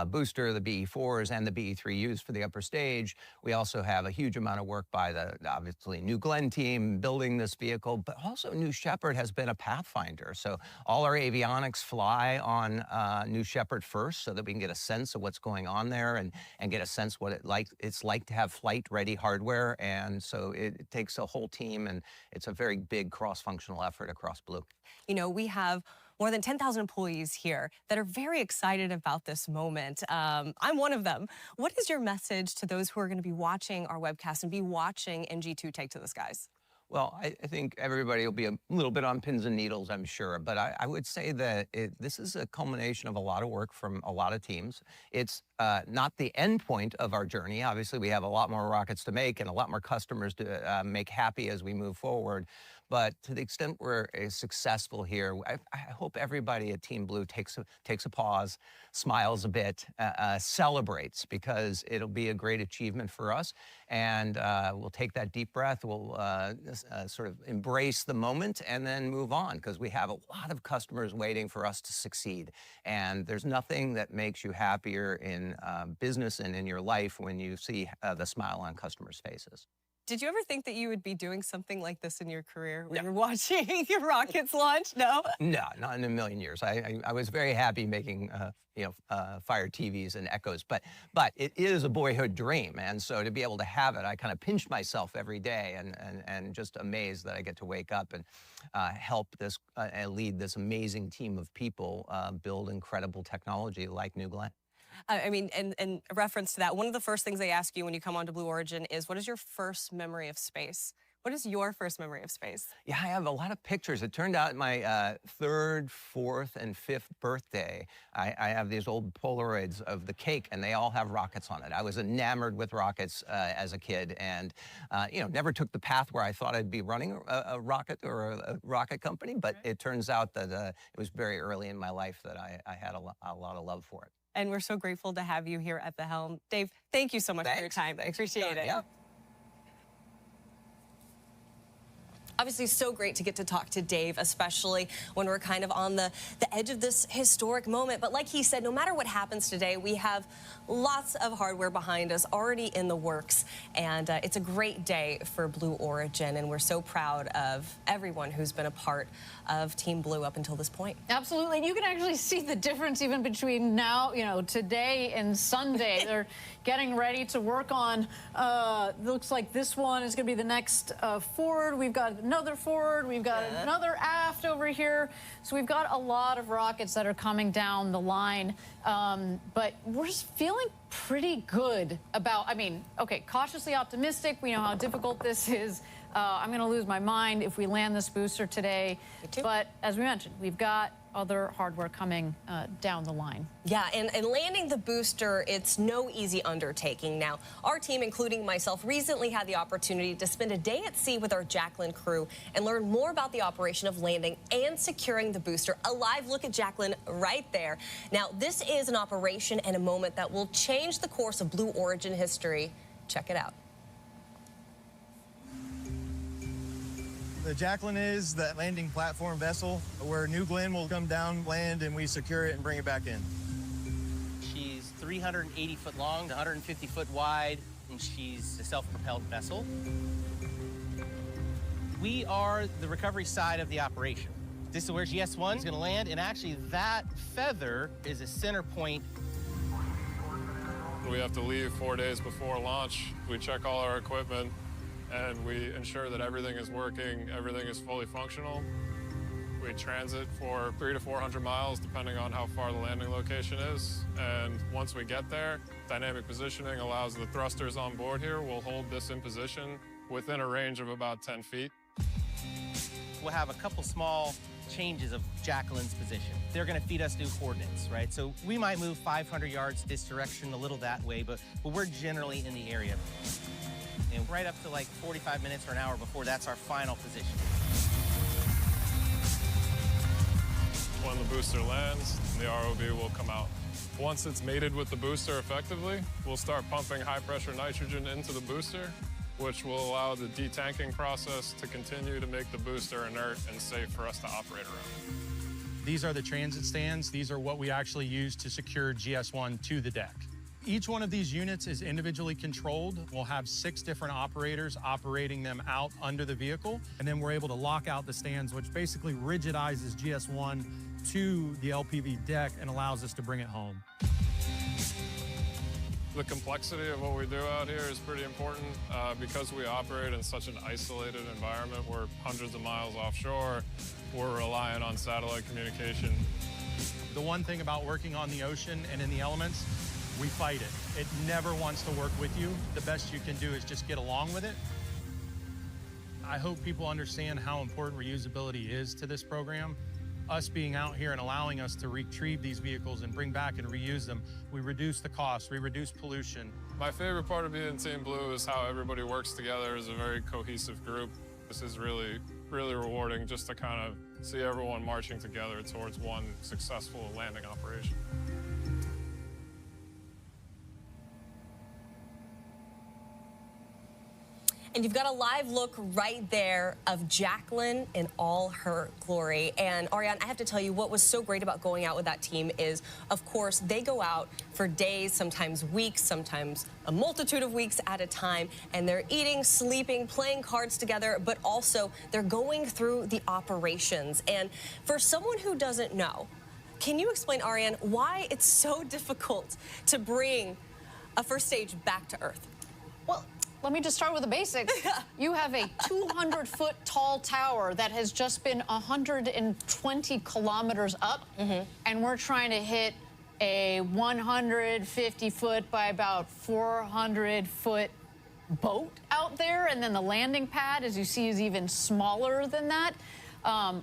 booster, the BE-4s, and the BE-3Us for the upper stage. We also have a huge amount of work by the, obviously, New Glenn team building this vehicle, but also New Shepard has been a pathfinder. So all our avionics astronauts fly on New Shepard first so that we can get a sense of what's going on there and get a sense what it's like to have flight-ready hardware. And so it takes a whole team, and it's a very big cross-functional effort across Blue. You know, we have more than 10,000 employees here that are very excited about this moment. I'm one of them. What is your message to those who are going to be watching our webcast and be watching NG2 take to the skies? Well, I think everybody will be a little bit on pins and needles, I'm sure. But I would say that this is a culmination of a lot of work from a lot of teams. It's not the end point of our journey. Obviously, we have a lot more rockets to make and a lot more customers to make happy as we move forward. But to the extent we're successful here, I hope everybody at Team Blue takes a pause, smiles a bit, celebrates, because it'll be a great achievement for us. And we'll take that deep breath. We'll sort of embrace the moment and then move on, because we have a lot of customers waiting for us to succeed. And there's nothing that makes you happier in business and in your life when you see the smile on customers' faces. Did you ever think that you would be doing something like this in your career when you're watching your rockets launch? No? No, not in a million years. I was very happy making Fire TVs and Echoes, but it is a boyhood dream, and so to be able to have it, I kind of pinch myself every day and just amazed that I get to wake up and help this and lead this amazing team of people build incredible technology like New Glenn. I mean, and in reference to that, one of the first things they ask you when you come onto Blue Origin is, what is your first memory of space? What is your first memory of space? Yeah, I have a lot of pictures. It turned out my third, fourth, and fifth birthday, I have these old Polaroids of the cake, and they all have rockets on it. I was enamored with rockets as a kid, and never took the path where I thought I'd be running a rocket or a rocket company, but it turns out that it was very early in my life that I had a lot of love for it. And we're so grateful to have you here at the helm. Dave, thank you so much for your time. Thanks. Appreciate it. Yeah. Obviously, so great to get to talk to Dave, especially when we're kind of on the edge of this historic moment. But like he said, no matter what happens today, we have lots of hardware behind us already in the works. And it's a great day for Blue Origin. And we're so proud of everyone who's been a part of Team Blue up until this point. Absolutely. And you can actually see the difference even between now, today and Sunday. They're getting ready to work on, looks like this one is going to be the next forward. We've got another forward. We've got another aft over here. So we've got a lot of rockets that are coming down the line. But we're just feeling pretty good about, okay, cautiously optimistic. We know how difficult this is. I'm going to lose my mind if we land this booster today. But as we mentioned, we've got other hardware coming down the line. Yeah, and landing the booster, it's no easy undertaking. Now, our team, including myself, recently had the opportunity to spend a day at sea with our Jacqueline crew and learn more about the operation of landing and securing the booster. A live look at Jacqueline right there. Now, this is an operation and a moment that will change the course of Blue Origin history. Check it out. The Jacqueline is that landing platform vessel where New Glenn will come down, land, and we secure it and bring it back in. She's 380 foot long, 150 foot wide, and she's a self-propelled vessel. We are the recovery side of the operation. This is where GS1 is going to land, and actually that feather is a center point. We have to leave 4 days before launch. We check all our equipment, and we ensure that everything is working, everything is fully functional. We transit for 300 to 400 miles, depending on how far the landing location is. And once we get there, dynamic positioning allows the thrusters on board here will hold this in position within a range of about 10 feet. We'll have a couple small changes of Jacqueline's position. They're going to feed us new coordinates, right? So we might move 500 yards this direction, a little that way, but we're generally in the area. And right up to like 45 minutes or an hour before, that's our final position. When the booster lands, the ROV will come out. Once it's mated with the booster effectively, we'll start pumping high-pressure nitrogen into the booster, which will allow the detanking process to continue to make the booster inert and safe for us to operate around. These are the transit stands. These are what we actually use to secure GS1 to the deck. Each one of these units is individually controlled. We'll have 6 different operators operating them out under the vehicle, and then we're able to lock out the stands, which basically rigidizes GS1 to the LPV deck and allows us to bring it home. The complexity of what we do out here is pretty important because we operate in such an isolated environment. We're hundreds of miles offshore. We're relying on satellite communication. The one thing about working on the ocean and in the elements, we fight it. It never wants to work with you. The best you can do is just get along with it. I hope people understand how important reusability is to this program. Us being out here and allowing us to retrieve these vehicles and bring back and reuse them, we reduce the cost, we reduce pollution. My favorite part of being Team Blue is how everybody works together as a very cohesive group. This is really, really rewarding just to kind of see everyone marching together towards one successful landing operation. And you've got a live look right there of Jacqueline in all her glory. And Ariane, I have to tell you, what was so great about going out with that team is, of course, they go out for days, sometimes weeks, sometimes a multitude of weeks at a time, and they're eating, sleeping, playing cards together, but also they're going through the operations. And for someone who doesn't know, can you explain, Ariane, why it's so difficult to bring a first stage back to Earth? Well, let me just start with the basics. You have a 200-foot tall tower that has just been 120 kilometers up, and we're trying to hit a 150-foot by about 400-foot boat out there, and then the landing pad, as you see, is even smaller than that.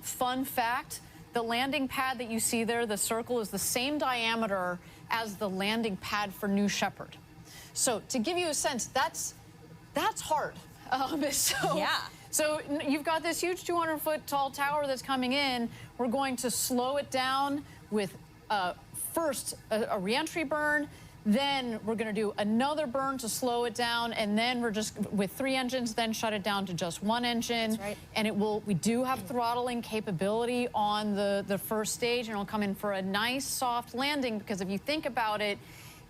Fun fact, the landing pad that you see there, the circle, is the same diameter as the landing pad for New Shepard. So to give you a sense, that's hard. So you've got this huge 200-foot tall tower that's coming in. We're going to slow it down with first a reentry burn, then we're going to do another burn to slow it down, and then we're just, with 3 engines, then shut it down to just 1 engine. That's right. And we do have throttling capability on the first stage, and it'll come in for a nice soft landing, because if you think about it,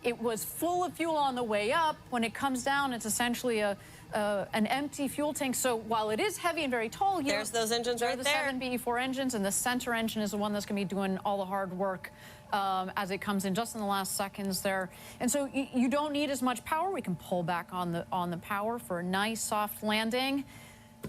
it was full of fuel on the way up. When it comes down, it's essentially an empty fuel tank. So while it is heavy and very tall here, there's those engines right there. The 7 BE4 engines, and the center engine is the one that's going to be doing all the hard work as it comes in just in the last seconds there. And so you don't need as much power. We can pull back on the power for a nice soft landing.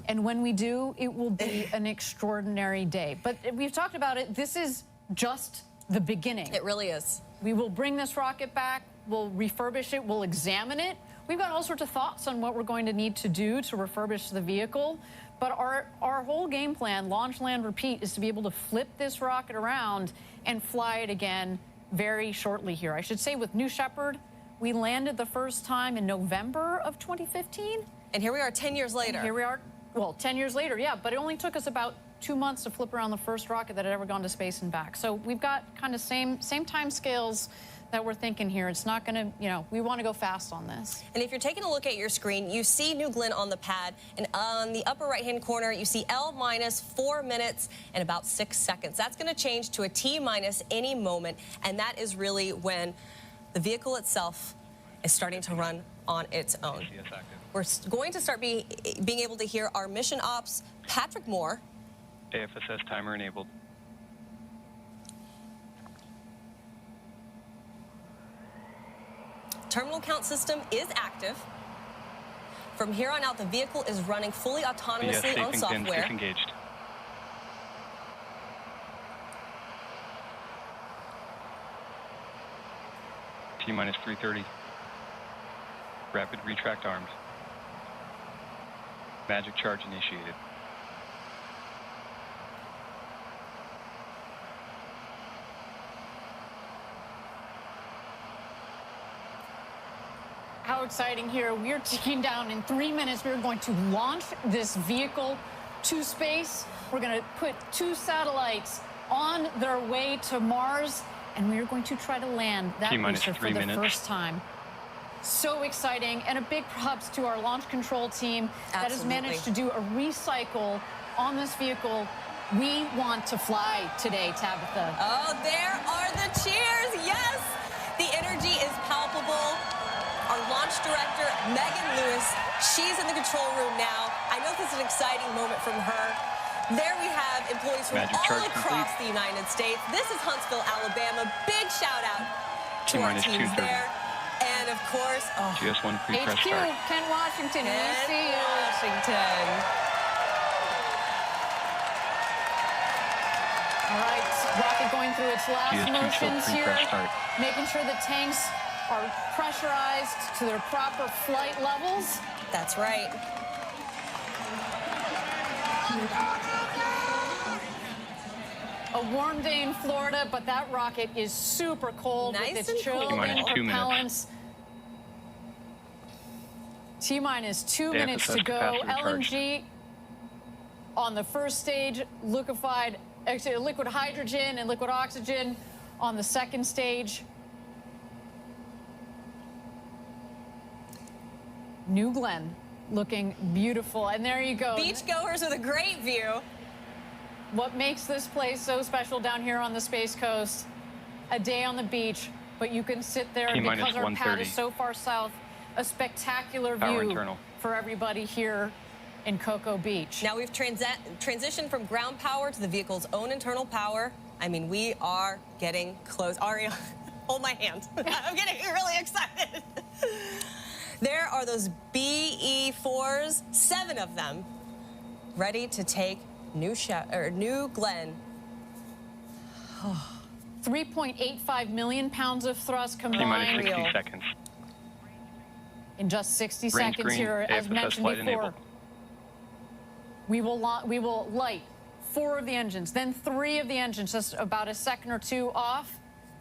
And when we do, it will be an extraordinary day. But we've talked about it. This is just the beginning. It really is. We will bring this rocket back, we'll refurbish it, we'll examine it. We've got all sorts of thoughts on what we're going to need to do to refurbish the vehicle. But our whole game plan, launch, land, repeat, is to be able to flip this rocket around and fly it again very shortly here. I should say with New Shepard, we landed the first time in November of 2015. And here we are 10 years later. And here we are, well, 10 years later, yeah, but it only took us about 2 months to flip around the first rocket that had ever gone to space and back. So we've got kind of same time scales that we're thinking here. It's not going to, we want to go fast on this. And if you're taking a look at your screen, you see New Glenn on the pad, and on the upper right-hand corner, you see L minus 4 minutes and about 6 seconds. That's going to change to a T minus any moment, and that is really when the vehicle itself is starting to run on its own. We're going to start being able to hear our mission ops, Patrick Moore. AFSS timer enabled. Terminal count system is active. From here on out, the vehicle is running fully autonomously on software. Disengaged. T minus 330. Rapid retract armed. Magic charge initiated. How exciting here. We're ticking down. In 3 minutes, we're going to launch this vehicle to space. We're going to put 2 satellites on their way to Mars, and we're going to try to land that booster for the first time. So exciting, and a big props to our launch control team that has managed to do a recycle on this vehicle. We want to fly today, Tabitha. Oh, there are the cheers. Yes, the energy is palpable. Our launch director, Megan Lewis, She's in the control room now. I know this is an exciting moment from her. There we have employees from all across the United States. This is Huntsville, Alabama. Big shout out to our teams there. And of course, GS1 pre-press HQ, start. Ken Washington, we see you. Washington. All right, rocket going through its last GS2 motions here, start. making sure the tanks are pressurized to their proper flight levels. That's right. A warm day in Florida, but that rocket is super cold with its chill and propellants. T-minus 2 minutes to go. LNG on the first stage, liquid hydrogen and liquid oxygen on the second stage. New Glenn looking beautiful. And there you go. Beachgoers with a great view. What makes this place so special down here on the Space Coast? A day on the beach, but you can sit there because our pad is so far south. A spectacular view for everybody here in Cocoa Beach. Now we've transitioned from ground power to the vehicle's own internal power. I mean, we are getting close. Aria, hold my hand. I'm getting really excited. There are those BE4s, 7 of them, ready to take New Glenn. 3.85 million pounds of thrust combined. 60 seconds. In just 60 Range seconds green, here, as AFSS mentioned flight before. enabled. We will light 4 of the engines, then 3 of the engines, just about a second or 2 off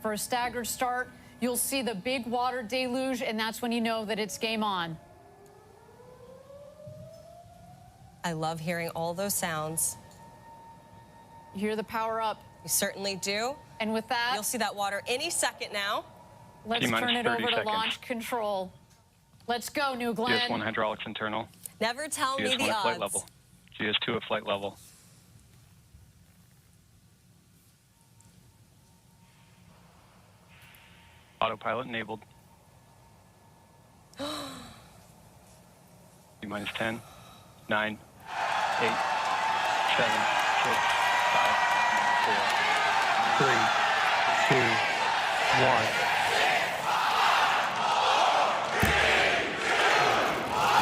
for a staggered start. You'll see the big water deluge, and that's when you know that it's game on. I love hearing all those sounds. You hear the power up. You certainly do. And with that, you'll see that water any second now. Let's turn it over to launch control. Let's go, New Glenn. GS1 hydraulics internal. Never tell me the GS1 at flight odds. level. GS2 at flight level. Autopilot enabled. T-minus 10, 9, 8, 7, 6, 5, 4, 3, 2, 1.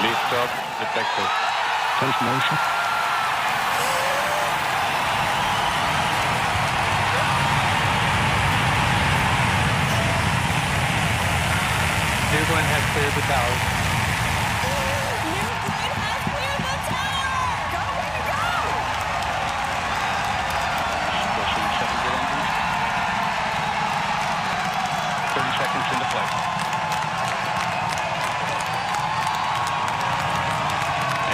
Liftoff detected. Transmission. New Glenn has cleared the tower. New Glenn has cleared the tower! Go, way to go! Pushing 7 good engines. 30 seconds into flight.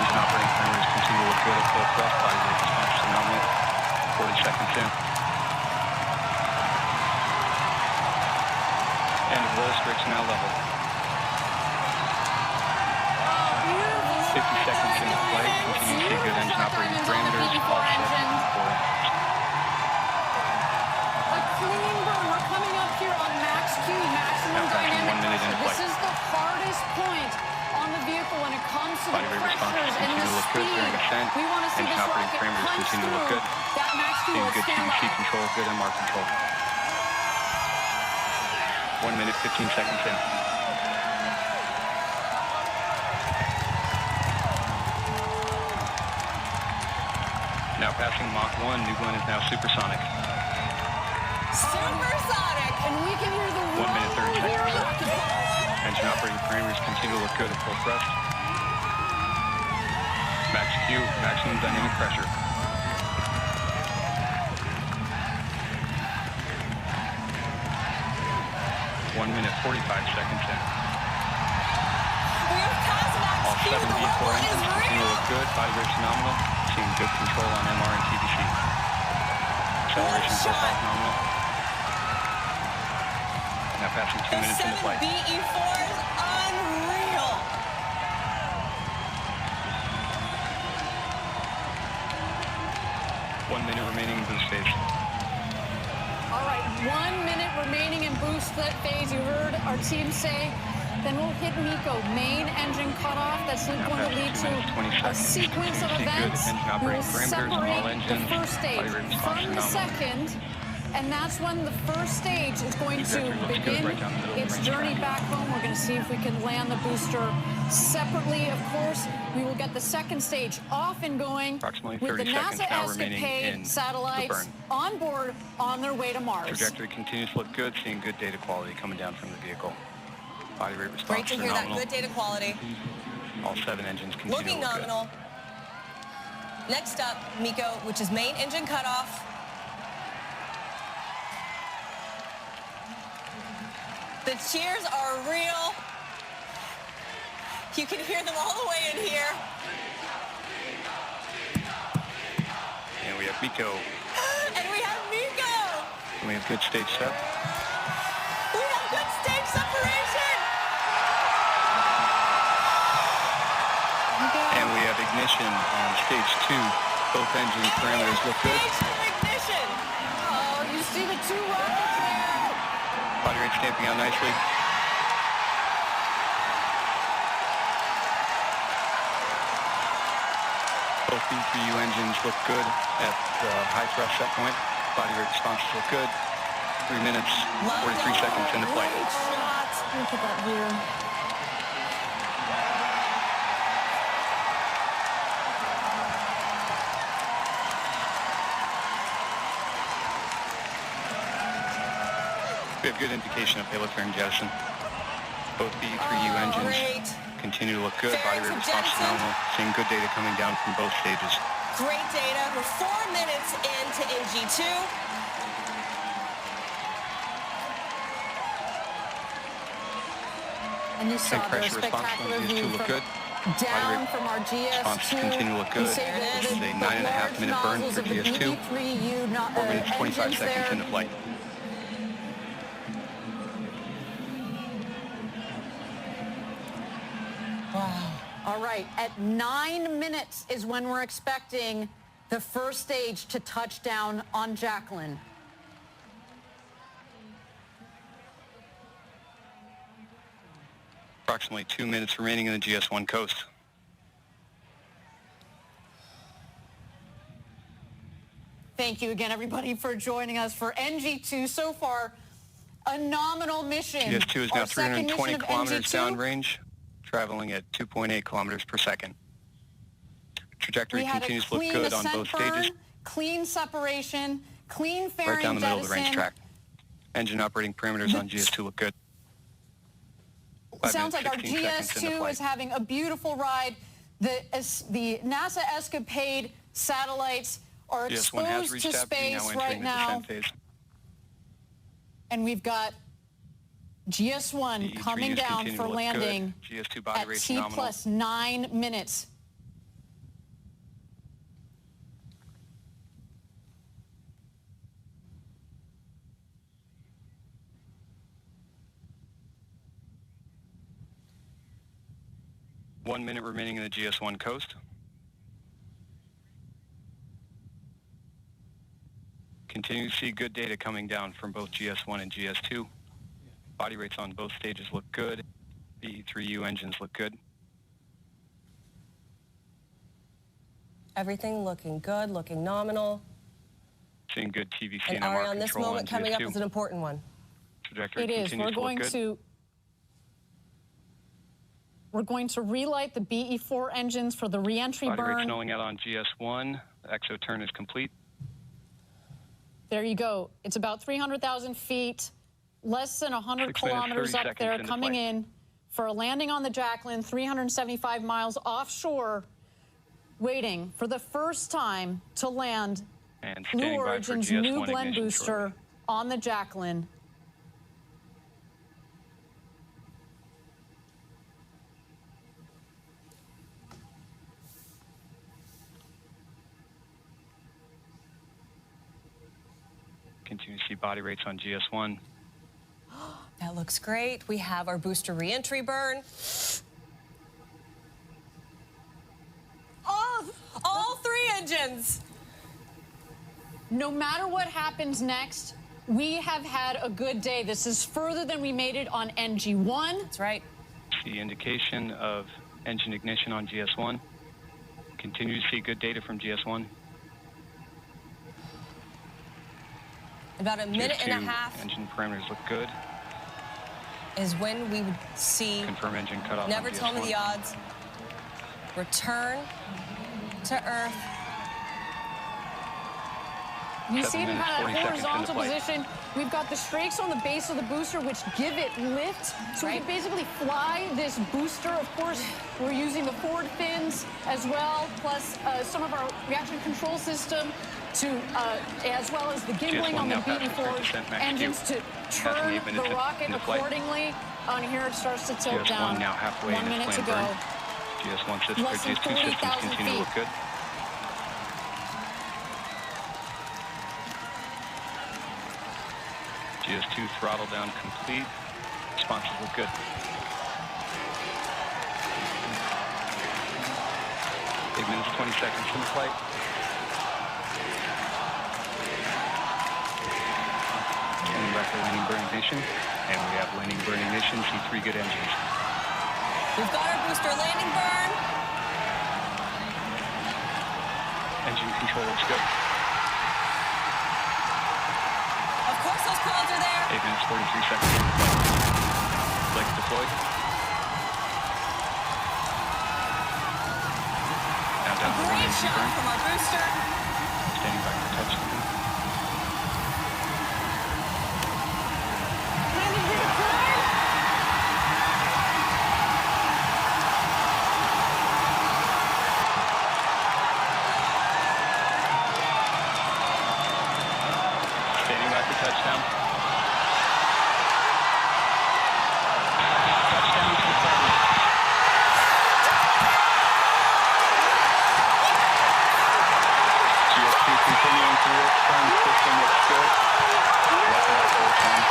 Engine operating parameters continue to look good at full thrust. Body rate response to nominal. 40 seconds in. End of roll strict now level. 50 seconds into flight. Continue to see good engine operating parameters. Offset 4 engines. A clean burn. We're coming up here on max Q, maximum dynamic pressure. This is the hardest point on the vehicle when it comes to the pressures and the speed. We want to see this rocket punch through that max Q. Seeing good TC control, good MR control. 1 minute, 15 seconds in. Now passing Mach 1, New Glenn is now supersonic. Supersonic! And we can hear the 1 minute, 30 seconds. Engine operating parameters continue to look good at full thrust. Max Q, maximum dynamic pressure. 1 minute, 45 seconds in. We have passed max All Q. 7 V4 engines continue to look good. Body rate's nominal. Seeing good control on MR and TBC. Acceleration profile nominal. Now passing 2 minutes into flight. 7 BE4s, unreal. One minute remaining in boost phase. All right, 1 minute remaining in boost phase. You heard our team say then we'll hit MECO, main engine cutoff. That's going to lead to a sequence of events. We will separate the first stage from the second, and that's when the first stage is going to begin its journey back home. We're going to see if we can land the booster separately. Of course, we will get the second stage off and going with the NASA Escapade satellites on board on their way to Mars. Trajectory continues to look good, seeing good data quality coming down from the vehicle. Body rate response Great to hear that good data quality. All 7 engines continue Looking to look nominal. Good. Next up, MECO, which is main engine cutoff. The cheers are real. You can hear them all the way in here. And we have MECO. And we have MECO. And we have good stage set. We have good stage separation. And we have ignition on stage 2. Both engine parameters look good. Stage ignition. Oh, you see the 2 rockets there. Body rate stamping out nicely. Both B3U engines look good at the high thrust set point. Body rate responses look good. 3 minutes, 43 seconds into flight. Great shot. Look at that rear. We have good indication of payload fairing jettison. Both B3U engines continue to look good. Body rate response is normal. Seeing good data coming down from both stages. Great data. We're 4 minutes into NG2. And you saw their spectacular view from down from our GS2. Continue to look good. This is a 9.5-minute burn for GS2. 4 minutes, 25 seconds into flight. Wow. All right, at 9 minutes is when we're expecting the first stage to touch down on Jacqueline. Approximately 2 minutes remaining in the GS1 coast. Thank you again, everybody, for joining us for NG2. So far, a nominal mission. GS2 is now Our second 320 mission of kilometers NG2. downrange, traveling at 2.8 kilometers per second. Trajectory continues to look good on both stages. Clean separation, clean fairing Right down the middle of the range jettison. track. Engine operating parameters on GS2 look good. 5 Sounds minutes, like our 16 seconds into GS2 flight. is having a beautiful ride. The NASA Escapade satellites are GS1 has exposed reached to apogee, space now right entering the now. descent phase. And we've got GS1 The coming E3Us down continue for to look landing good. GS2 body at rate's T nominal. plus 9 minutes. One minute remaining in the GS1 coast. Continue to see good data coming down from both GS1 and GS2. Body rates on both stages look good. The E3U engines look good. Everything looking good, looking nominal. Seeing good TVC And and MR Ariane, this control on moment coming up GS2. is an important one. Trajectory It is. continues to look good. We're going to relight the BE4 engines for the reentry Body rates burn. snowing out on GS1. The exo turn is complete. There you go. It's about 300,000 feet, less than 100 6 minutes, kilometers 30 up seconds there, into coming flight. in for a landing on the Jacqueline, 375 miles offshore, waiting for the first time to land And Blue standing by for Origin's GS1 New Glenn ignition booster shortly. on the Jacqueline. Continue to see body rates on GS1. That looks great. We have our booster reentry burn. All 3 engines. No matter what happens next, we have had a good day. This is further than we made it on NG1. That's right. see indication of engine ignition on GS1. Continue to see good data from GS1. About a minute and a half engine parameters look good. is when we would see, confirm engine cutoff. never tell me the odds, return to Earth. You see it in kind of horizontal position. We've got the strakes on the base of the booster, which give it lift. So we can basically fly this booster. Of course, we're using the forward fins as well, plus some of our reaction control system to, as well as the gimbling on the beaten forward engines to turn the rocket accordingly. On here, it starts to tilt down. GS1 now halfway 1 minute to go. GS1 system, GS2 systems continue to look good. GS2 throttle down complete. Responses look good. 8 minutes, 20 seconds from the flight. Turning back to landing burn ignition. And we have landing burn ignition. See 3 good engines. We've got our booster landing burn. Engine control looks good. Of course those clouds are there. 8 minutes, 43 seconds. Legs deployed. Now down to Great shot from our booster. Standing by for touchdown. Standing by for touchdown. Touchdown confirmed. GS2 continuing to work. Firm system looks good. Welcome back to the time.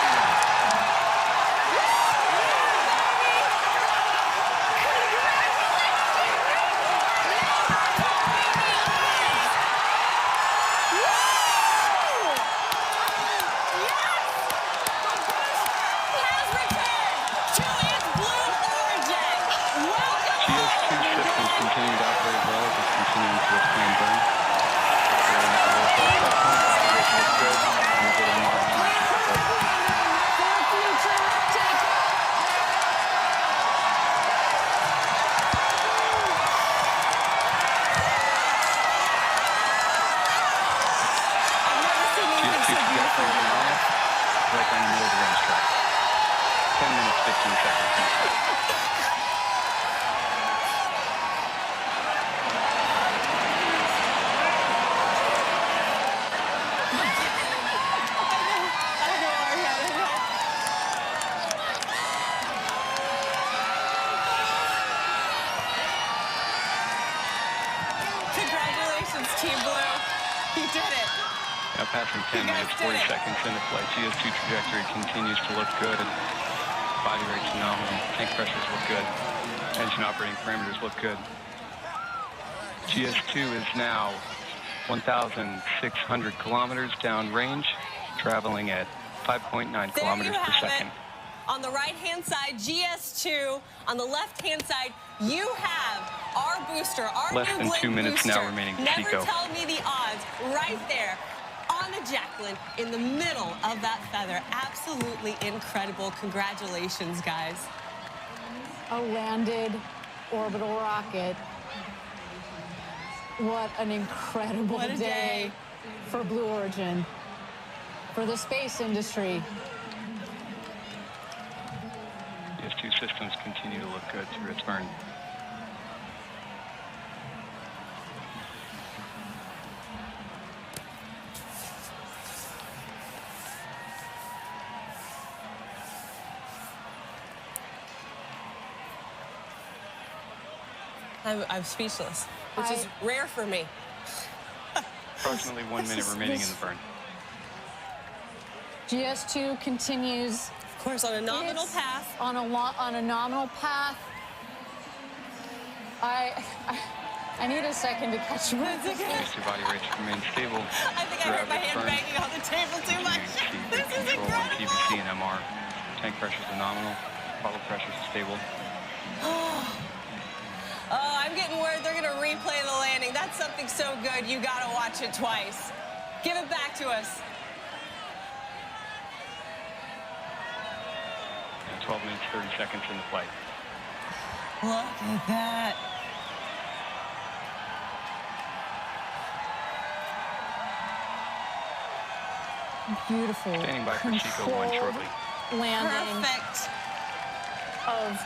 GS2 systems continue to operate well, just continuing to expand burn. Looks good. And good on Mars. GS2 trajectory is on, right down the middle of the racetrack. 10 minutes, 15 seconds. Congratulations, Team Blue. You did it. Now passing 10 minutes, 40 seconds into flight. GS2 trajectory continues to look good. Body rate's phenomenal. Tank pressures look good. Engine operating parameters look good. GS2 is now 1,600 kilometers downrange, traveling at 5.9 kilometers per second. On the right-hand side, GS2. On the left-hand side, you have our booster, our Less new than Blink 2 minutes booster. now remaining to Never Chico. tell me the odds. Right there on the Jacqueline, in the middle of that feather. Absolutely incredible. Congratulations, guys. A landed orbital rocket. What an incredible What a day for Blue Origin, for the space industry. GS2 systems continue to look good through its burn. I'm speechless, which is rare for me. Approximately 1 minute remaining in the burn. GS2 continues. Of course, on a nominal path. On a nominal path. I need a second to catch my breath. GS2 body rates remain stable. I think I heard my hand banging on the table too much. This is incredible. PVC and MR. Tank pressures are nominal. Throttle pressures are stable. Oh, I'm getting word they're going to replay the landing. That's something so good, you got to watch it twice. Give it back to us. 12 minutes, 30 seconds in the flight. Look at that. Beautiful. Standing by for Chico 1 shortly. Landing Perfect. of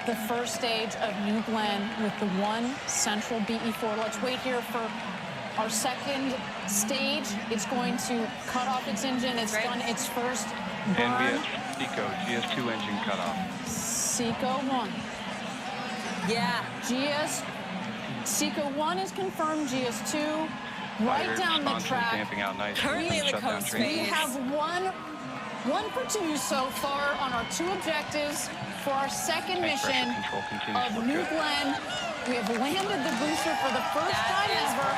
the first stage of New Glenn with the one central BE4. Let's wait here for our second stage. It's going to cut off its engine. It's done its first burn. And we have Chico, GS2 engine cut off. Seco 1. Yeah. Seco 1 is confirmed. GS2 right down the track. Damping out nice. Currently in the coast phase. We have one for two so far on our two objectives for our second mission of New Glenn. We have landed the booster for the first time ever.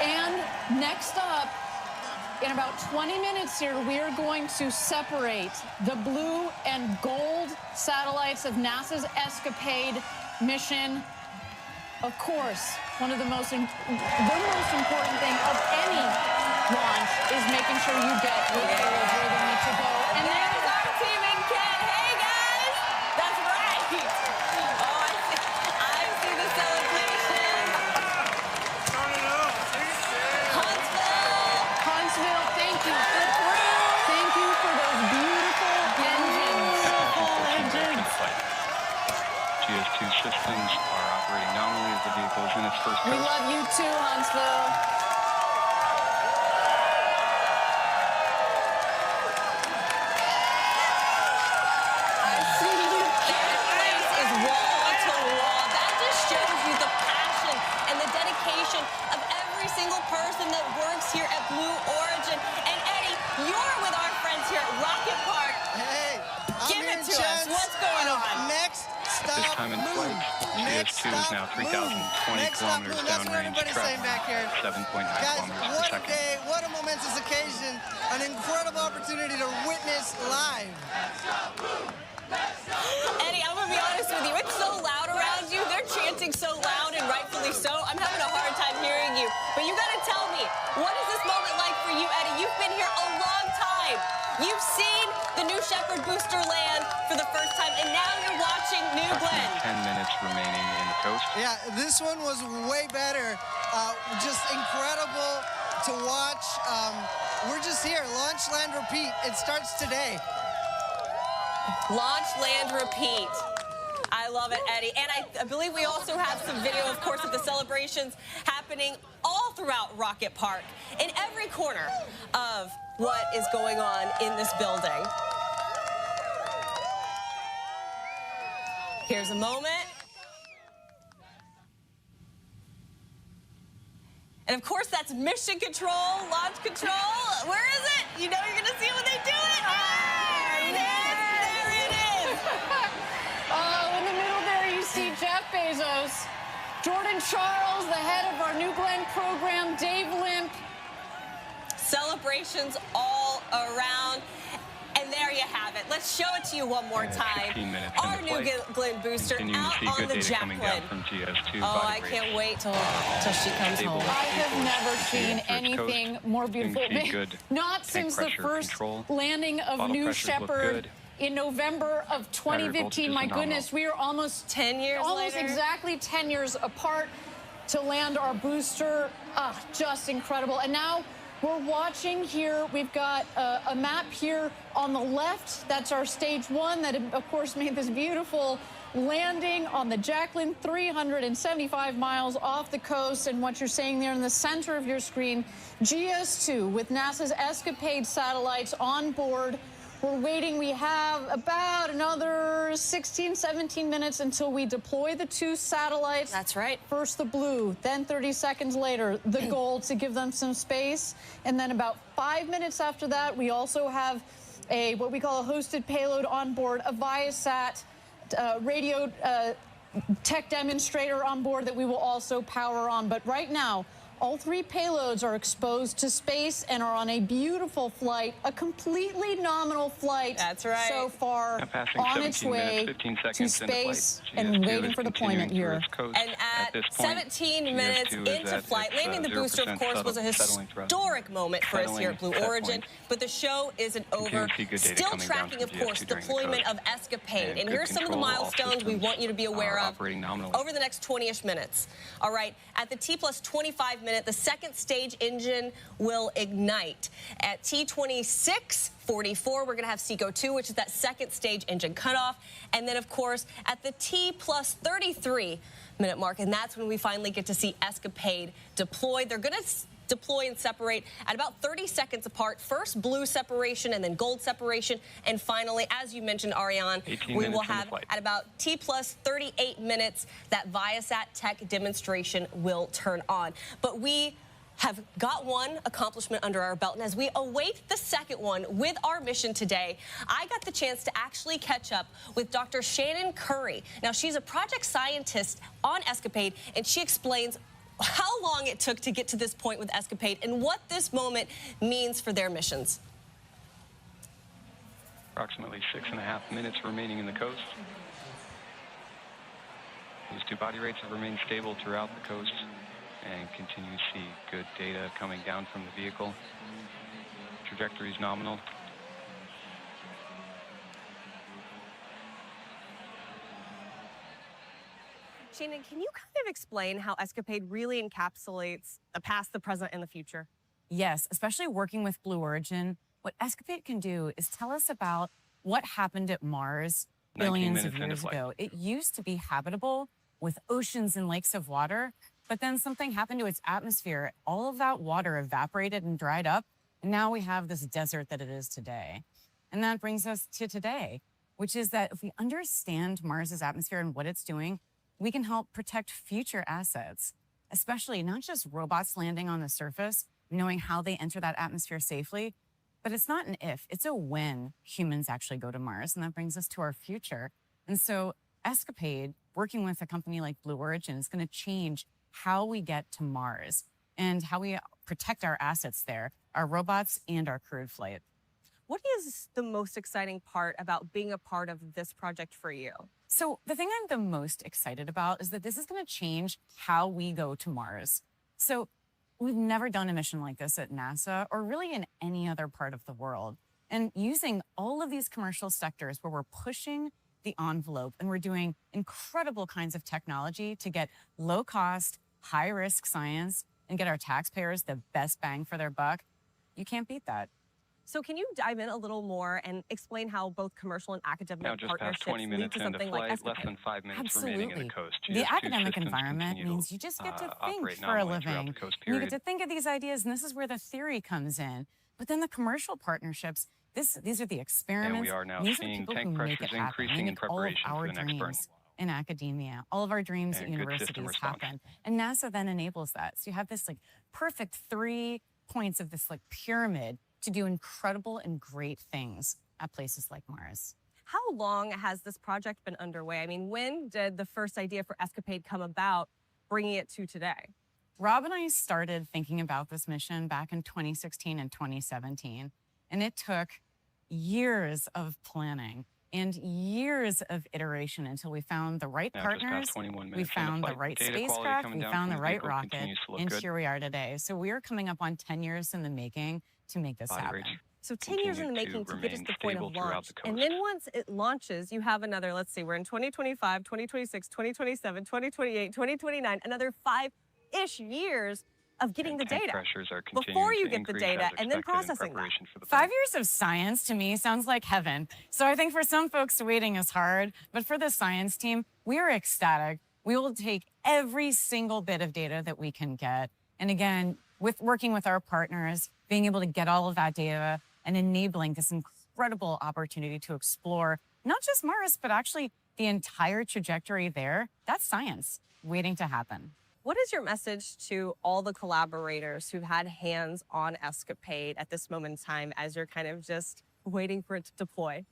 And next up, in about 20 minutes here, we are going to separate the blue and gold satellites of NASA's Escapade mission. Of course, the most important thing of any launch is making sure you get where they need to go. And there's our team in Ken. Hey, guys. That's right. Oh, I see the celebration. Huntsville, thank you. Thank you for those beautiful engines. GS2 systems are operating nominally as the vehicle is in its first We coast. love you too, Huntsville. Of every single person that works here at Blue Origin. And Eddie, you're with our friends here at Rocket Park. Hey, give it to us. What's going on? Next stop, At this time in flight, GS2 is now 3,020 kilometers downrange, traveling 7.9 Guys, kilometers per what a second. day, what a momentous occasion, an incredible opportunity to witness live. Eddie, I'm going to be honest with you. It's so loud around you. They're chanting so loud, and rightfully so. I'm having a hard time hearing you. But you got to tell me, what is this moment like for you, Eddie? You've been here a long time. You've seen the New Shepard booster land for the first time, and now you're watching New Glenn. 10 minutes remaining in the coast. Yeah, this one was way better. Just incredible to watch. We're just here. Launch, land, repeat. It starts today. Launch, land, repeat. I love it, Eddie. And I believe we also have some video, of course, of the celebrations happening all throughout Rocket Park, in every corner of what is going on in this building. Here's a moment. And of course, that's mission control, launch control. Where is it? You know you're gonna see it when they do it. There it is. In the middle there, you see Jeff Bezos, Jordan Charles, the head of our New Glenn program, Dave Limp. Celebrations all around. And there you have it. Let's show it to you one more time. 15 minutes Our New Glenn booster out on the Jacqueline. From GS2 oh, I can't wait till she comes home. I have never seen anything more beautiful. Not since the first landing of New Shepard in November of 2015. My goodness, we are almost 10 years almost later. Exactly 10 years apart to land our booster. Just incredible. And now we're watching here. We've got a map here on the left. That's our stage one that, of course, made this beautiful landing on the Jacqueline, 375 miles off the coast. And what you're seeing there in the center of your screen, GS2 with NASA's Escapade satellites on board. We're waiting. We have about another 16, 17 minutes until we deploy the two satellites. That's right. First the blue, then 30 seconds later, the gold to give them some space. And then about 5 minutes after that, we also have what we call a hosted payload on board, a Viasat radio tech demonstrator on board that we will also power on. But right now, All 3 payloads are exposed to space and are on a beautiful flight, a completely nominal flight. That's right. So far on its way to space and waiting for deployment here. And at 17 minutes into flight, landing the booster, of course, was a historic moment for us here at Blue Origin. But the show isn't over. Still tracking, of course, deployment of Escapade. And here's some of the milestones we want you to be aware of over the next 20-ish minutes. All right, at the T+25 minute, the second stage engine will ignite. At T26:44, we're going to have SECO-2, which is that second stage engine cutoff. And then, of course, at the T+33 minute mark, and that's when we finally get to see Escapade deployed. They're going to deploy and separate at about 30 seconds apart. First blue separation and then gold separation. And finally, as you mentioned, Ariane, we will have at about T+38 minutes that Viasat Tech demonstration will turn on. But we have got one accomplishment under our belt, and as we await the second one with our mission today, I got the chance to actually catch up with Dr. Shannon Curry. Now, she's a project scientist on Escapade, and she explains how long it took to get to this point with Escapade and what this moment means for their missions. Approximately 6.5 minutes remaining in the coast. These 2 body rates have remained stable throughout the coast and continue to see good data coming down from the vehicle. Trajectory is nominal. Shannon, can you kind of explain how Escapade really encapsulates the past, the present, and the future? Yes, especially working with Blue Origin. What Escapade can do is tell us about what happened at Mars billions of years ago. It used to be habitable with oceans and lakes of water, but then something happened to its atmosphere. All of that water evaporated and dried up, and now we have this desert that it is today. And that brings us to today, which is that if we understand Mars's atmosphere and what it's doing, we can help protect future assets, especially not just robots landing on the surface, knowing how they enter that atmosphere safely, but it's not an if, it's a when humans actually go to Mars, and that brings us to our future. And so Escapade, working with a company like Blue Origin, is going to change how we get to Mars and how we protect our assets there, our robots and our crewed flight. What is the most exciting part about being a part of this project for you? So the thing I'm the most excited about is that this is going to change how we go to Mars. So we've never done a mission like this at NASA or really in any other part of the world. And using all of these commercial sectors where we're pushing the envelope and we're doing incredible kinds of technology to get low cost, high risk science and get our taxpayers the best bang for their buck, you can't beat that. So can you dive in a little more and explain how both commercial and academic now just partnerships past 20 minutes lead to something like flight, Escapade? less than 5 minutes Absolutely. remaining in the coast. The academic environment means you just get to think for a living. You get to think of these ideas, and this is where the theory comes in. But then the commercial partnerships, these are the experiments. And we are now these are the seeing people tank who make it pressures happen. increasing They in make all of preparation our for the next burn. dreams in academia, all of our dreams at And good system universities response. happen. And NASA then enables that. So you have this like perfect 3 points of this like pyramid to do incredible and great things at places like Mars. How long has this project been underway? I mean, when did the first idea for Escapade come about, bringing it to today? Rob and I started thinking about this mission back in 2016 and 2017, and it took years of planning and years of iteration until we found the right partners, we found the right spacecraft, we found the right rocket, and here we are today. So we are coming up on 10 years in the making to make this happen. So 10 years in the making to get us to the point of launch. And then once it launches, you have another, let's see, we're in 2025, 2026, 2027, 2028, 2029, another 5-ish years of getting the data before you get the data and then processing that. 5 years of science to me sounds like heaven. So I think for some folks, waiting is hard, but for the science team, we are ecstatic. We will take every single bit of data that we can get. And again, with working with our partners, being able to get all of that data and enabling this incredible opportunity to explore not just Mars, but actually the entire trajectory there, that's science waiting to happen. What is your message to all the collaborators who've had hands on Escapade at this moment in time as you're kind of just waiting for it to deploy?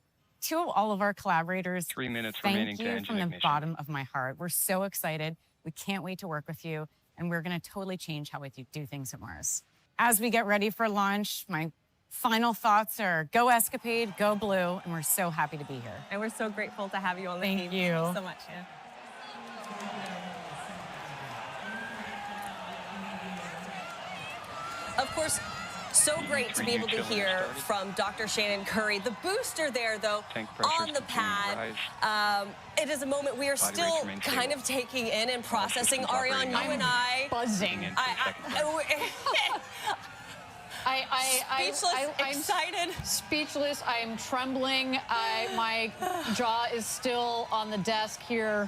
To all of our collaborators, 3 minutes thank remaining to you engine from the ignition. bottom of my heart. We're so excited. We can't wait to work with you. and we're going to totally change how we do things at Mars. As we get ready for launch, my final thoughts are go Escapade, go Blue, and we're so happy to be here. And we're so grateful to have you on the team. Thank you. Thank you so much. Yeah. Of course, so great to be able to hear from Dr. Shannon Curry. The booster there, though, on the pad. It is a moment we are still kind of taking in and processing. Ariane, you and I... Buzzing. Speechless, excited. Speechless. I am trembling. My jaw is still on the desk here.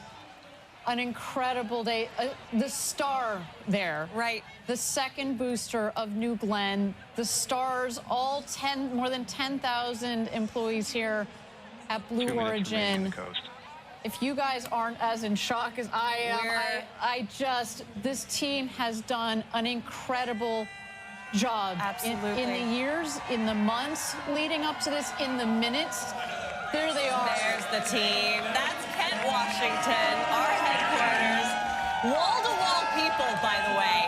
An incredible day. The star there. Right. The second booster of New Glenn. The stars, more than 10,000 employees here at Blue Origin. If you guys aren't as in shock as I am, this team has done an incredible job. Absolutely. In the years, in the months leading up to this, in the minutes. There they are. There's the team. That's Kent, Washington, our headquarters. Wall-to-wall people, by the way.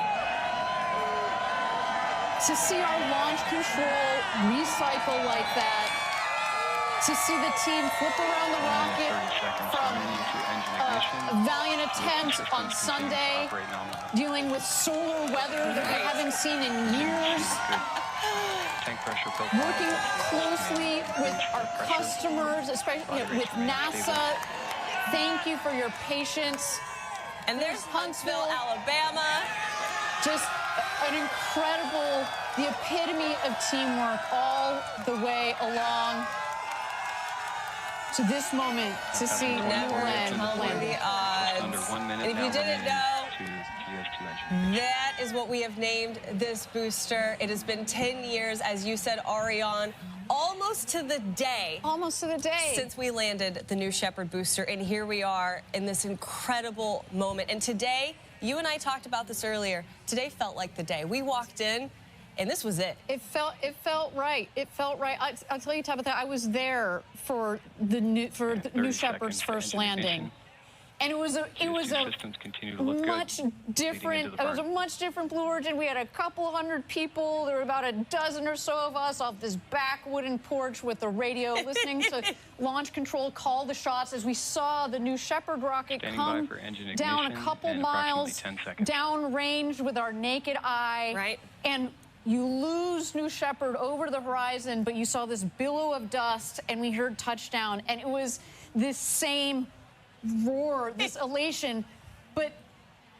To see our launch control recycle like that, to see the team flip around the rocket from a valiant attempt on Sunday, dealing with solar weather that we haven't seen in years. Working closely with our customers, especially with NASA. Thank you for your patience. And there's Huntsville, Alabama. Just an incredible, the epitome of teamwork all the way along to this moment to see New Glenn landing. Under 1 minute. And if you didn't know, that is what we have named this booster. It has been 10 years, as you said, Ariane, almost to the day. Almost to the day. Since we landed the New Shepard booster, and here we are in this incredible moment. And today, you and I talked about this earlier, today felt like the day. We walked in, and this was it. It felt right. It felt right. I'll tell you, Tabitha, I was there for the New Shepard's first landing. And it was a much different Blue Origin. We had a couple hundred people. There were about a dozen or so of us off this back wooden porch with the radio, listening to launch control call the shots as we saw the New Shepard rocket come down a couple miles downrange with our naked eye. Right. And you lose New Shepard over the horizon, but you saw this billow of dust, and we heard touchdown, and it was this same roar, this elation. But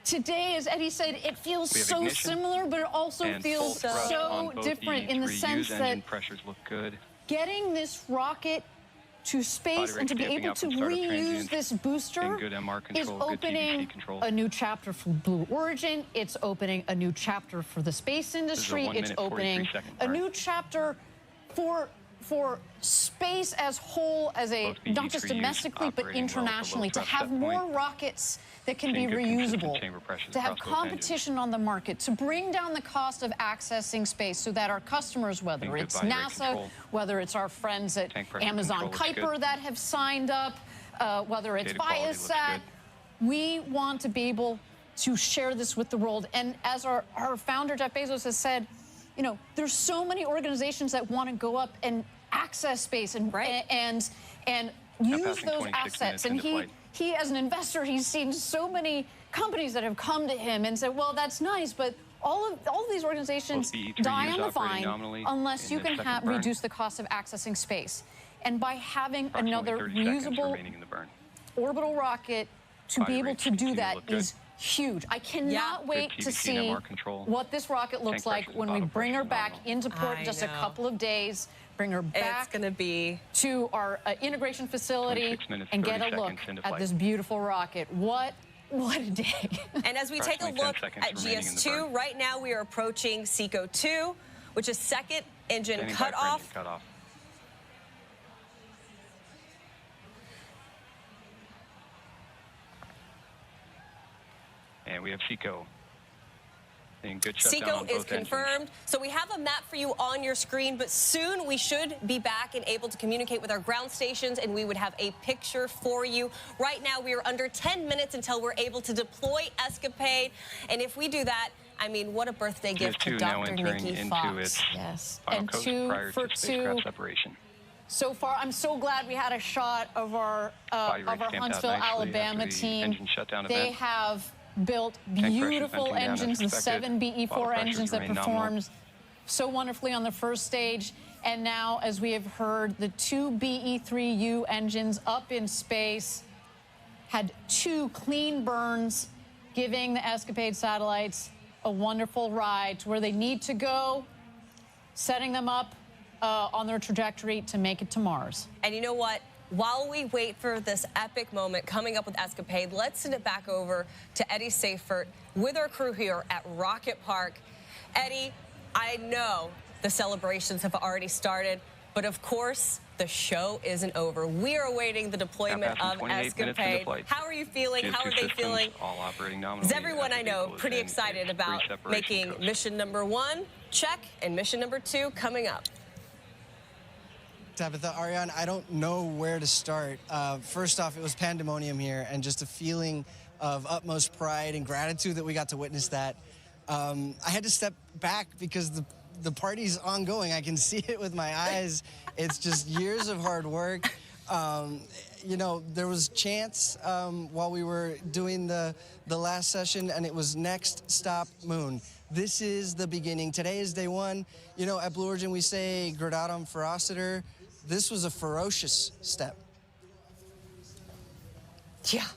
today, as Eddie said, it feels so similar, but it also feels so different in the sense that pressures look good. Getting this rocket to space and to be able to reuse this booster is opening a new chapter for Blue Origin. It's opening a new chapter for the space industry. It's opening a new chapter for space as whole, as not just domestically, but internationally, to have more rockets that can be reusable, to have competition on the market, to bring down the cost of accessing space so that our customers, whether it's NASA, whether it's our friends at Amazon Kuiper that have signed up, whether it's Viasat, we want to be able to share this with the world. And as our founder, Jeff Bezos, has said, you know, there's so many organizations that want to go up and access space and use those assets. And he, as an investor, he's seen so many companies that have come to him and said, well, that's nice, but all of these organizations die on the vine unless you can reduce the cost of accessing space. And by having another reusable orbital rocket to be able to do that is huge. I cannot wait to see what this rocket looks like when we bring her back into port in just a couple of days, bring her back to our integration facility and get a look at this beautiful rocket. What a day. And as we take a look at GS2, right now we are approaching SECO 2, which is second engine cutoff. And we have SECO Good shutdown Seco on is both confirmed. engines. So we have a map for you on your screen, but soon we should be back and able to communicate with our ground stations, and we would have a picture for you. Right now, we are under 10 minutes until we're able to deploy Escapade. And if we do that, I mean, what a birthday gift to Dr. Nikki Fox. Yes. Final And coast two prior for to spacecraft two. separation. So far, I'm so glad we had a shot of our Huntsville, Alabama team. They have built beautiful engines, the 7 BE4 engines that performed so wonderfully on the first stage. And now, as we have heard, the 2 BE3U engines up in space had 2 clean burns, giving the Escapade satellites a wonderful ride to where they need to go, setting them up on their trajectory to make it to Mars. And you know what? While we wait for this epic moment coming up with Escapade, let's send it back over to Eddie Seifert with our crew here at Rocket Park. Eddie, I know the celebrations have already started, but of course, the show isn't over. We are awaiting the deployment of Escapade. How are you feeling? How are they feeling? All operating nominally. Is everyone I know pretty excited about making mission number 1 check and mission number 2 coming up? Tabitha, Ariane, I don't know where to start. First off, it was pandemonium here, and just a feeling of utmost pride and gratitude that we got to witness that. I had to step back because the party's ongoing. I can see it with my eyes. It's just years of hard work. You know, there was chants while we were doing the last session, and it was next stop moon. This is the beginning. Today is day 1. You know, at Blue Origin, we say gradatum ferociter. This was a ferocious step. Yeah,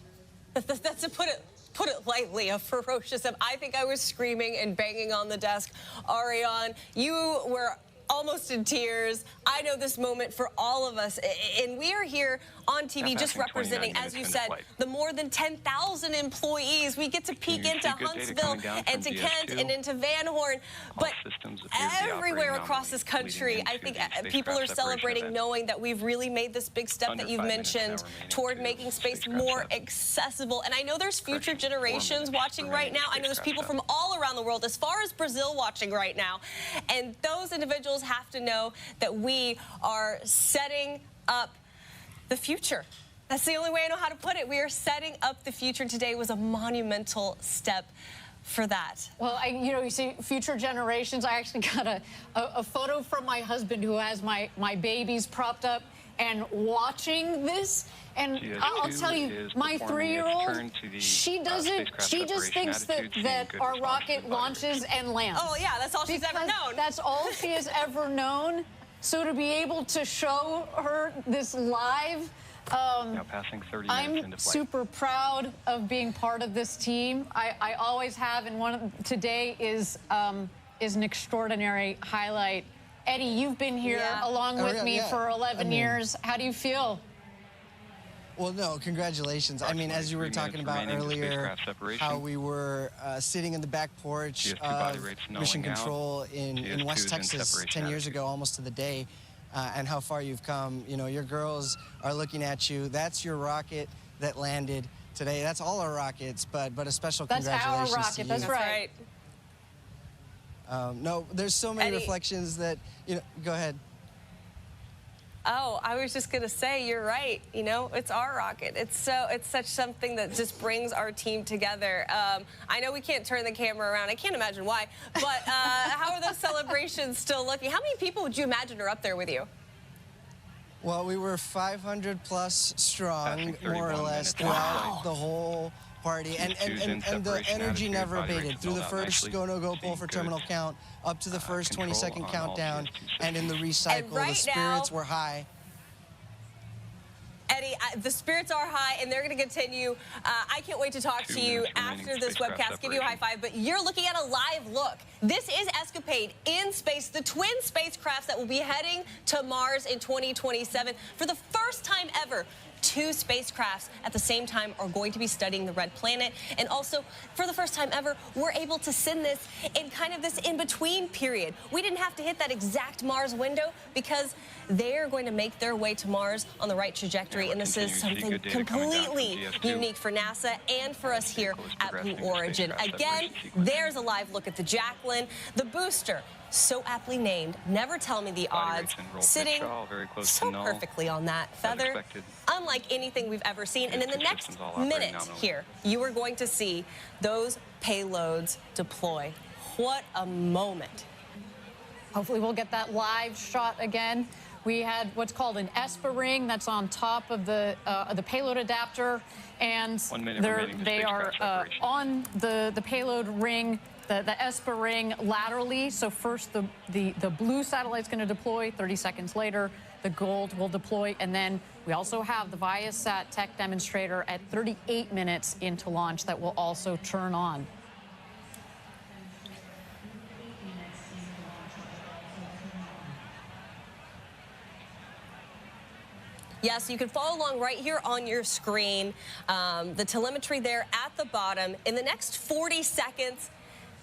that's to put it lightly, a ferocious step. I think I was screaming and banging on the desk. Ariane, you were almost in tears. I know this moment for all of us, and we are here on TV just representing, as you said, the more than 10,000 employees. We get to peek into Huntsville and to Kent and into Van Horn, but everywhere across this country, I think people are celebrating knowing that we've really made this big step that you've mentioned toward making space more accessible. And I know there's future generations watching right now. I know there's people from all around the world, as far as Brazil, watching right now. And those individuals have to know that we are setting up the future. That's the only way I know how to put it. We are setting up the future. Today was a monumental step for that. Well, you know, you see future generations. I actually got a photo from my husband who has my babies propped up and watching this. And I'll tell you, my 3-year-old, she doesn't, she just thinks that our rocket launches and lands. Oh, yeah, that's all she's ever known. That's all she has ever known. So to be able to show her this live, now passing 30 minutes I'm into flight. super proud of being part of this team. I always have, and today is an extraordinary highlight. Eddie, you've been here along with me for 11 years. How do you feel? Well, no, congratulations. I mean, as you were talking about earlier, how we were sitting in the back porch of Mission Control in West Texas 10 years ago, almost to the day, and how far you've come. You know, your girls are looking at you. That's your rocket that landed today. That's all our rockets, but a special congratulations to you. That's our rocket, that's right. No, there's so many reflections that, you know, go ahead. Oh, I was just gonna say, you're right. You know, it's our rocket. It's such something that just brings our team together. I know we can't turn the camera around. I can't imagine why. But how are those celebrations still looking? How many people would you imagine are up there with you? Well, we were 500 plus strong, more or less, throughout the whole party, and the energy never abated through the first go-no-go poll for terminal count, up to the first 20-second countdown, and in the recycle, the spirits were high. Eddie, the spirits are high, and they're going to continue. I can't wait to talk to you after this webcast, give you a high five, but you're looking at a live look. This is Escapade in space, the twin spacecrafts that will be heading to Mars in 2027. For the first time ever, 2 spacecrafts at the same time are going to be studying the red planet. And also, for the first time ever, we're able to send this in kind of this in-between period. We didn't have to hit that exact Mars window because they're going to make their way to Mars on the right trajectory. And this is something completely unique for NASA and for us here at Blue Origin. Again, there's a live look at the Jacqueline, the booster, so aptly named, never tell me the odds, sitting so perfectly on that feather, unlike anything we've ever seen. And in the next minute here, you are going to see those payloads deploy. What a moment. Hopefully we'll get that live shot again. We had what's called an ESPA ring that's on top of the payload adapter, and they are on the payload ring, the ESPA ring laterally. So first the blue satellite's going to deploy. 30 seconds later, the gold will deploy, and then we also have the Viasat tech demonstrator at 38 minutes into launch that will also turn on. Yes, you can follow along right here on your screen. The telemetry there at the bottom. In the next 40 seconds,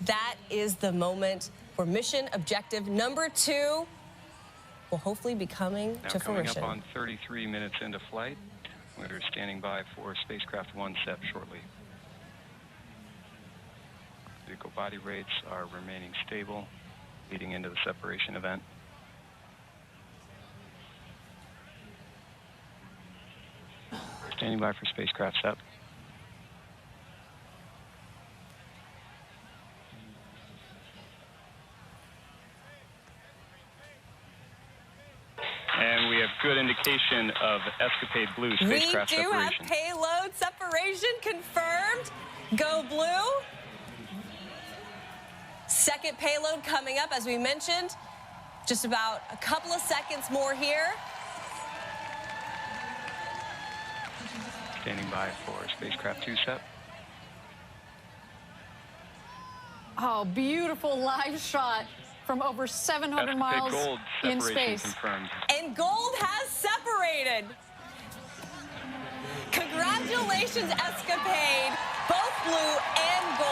that is the moment where mission objective number 2 will hopefully be coming to fruition. Coming up on 33 minutes into flight. We're standing by for spacecraft 1 set shortly. Vehicle body rates are remaining stable, leading into the separation event. Standing by for spacecraft SEP. And we have good indication of Escapade Blue spacecraft separation. We do have payload separation confirmed. Go Blue. Second payload coming up, as we mentioned. Just about a couple of seconds more here. Standing by for spacecraft 2 set. Oh, beautiful live shot from over 700 miles in space. Confirmed. And gold has separated. Congratulations, Escapade. Both blue and gold.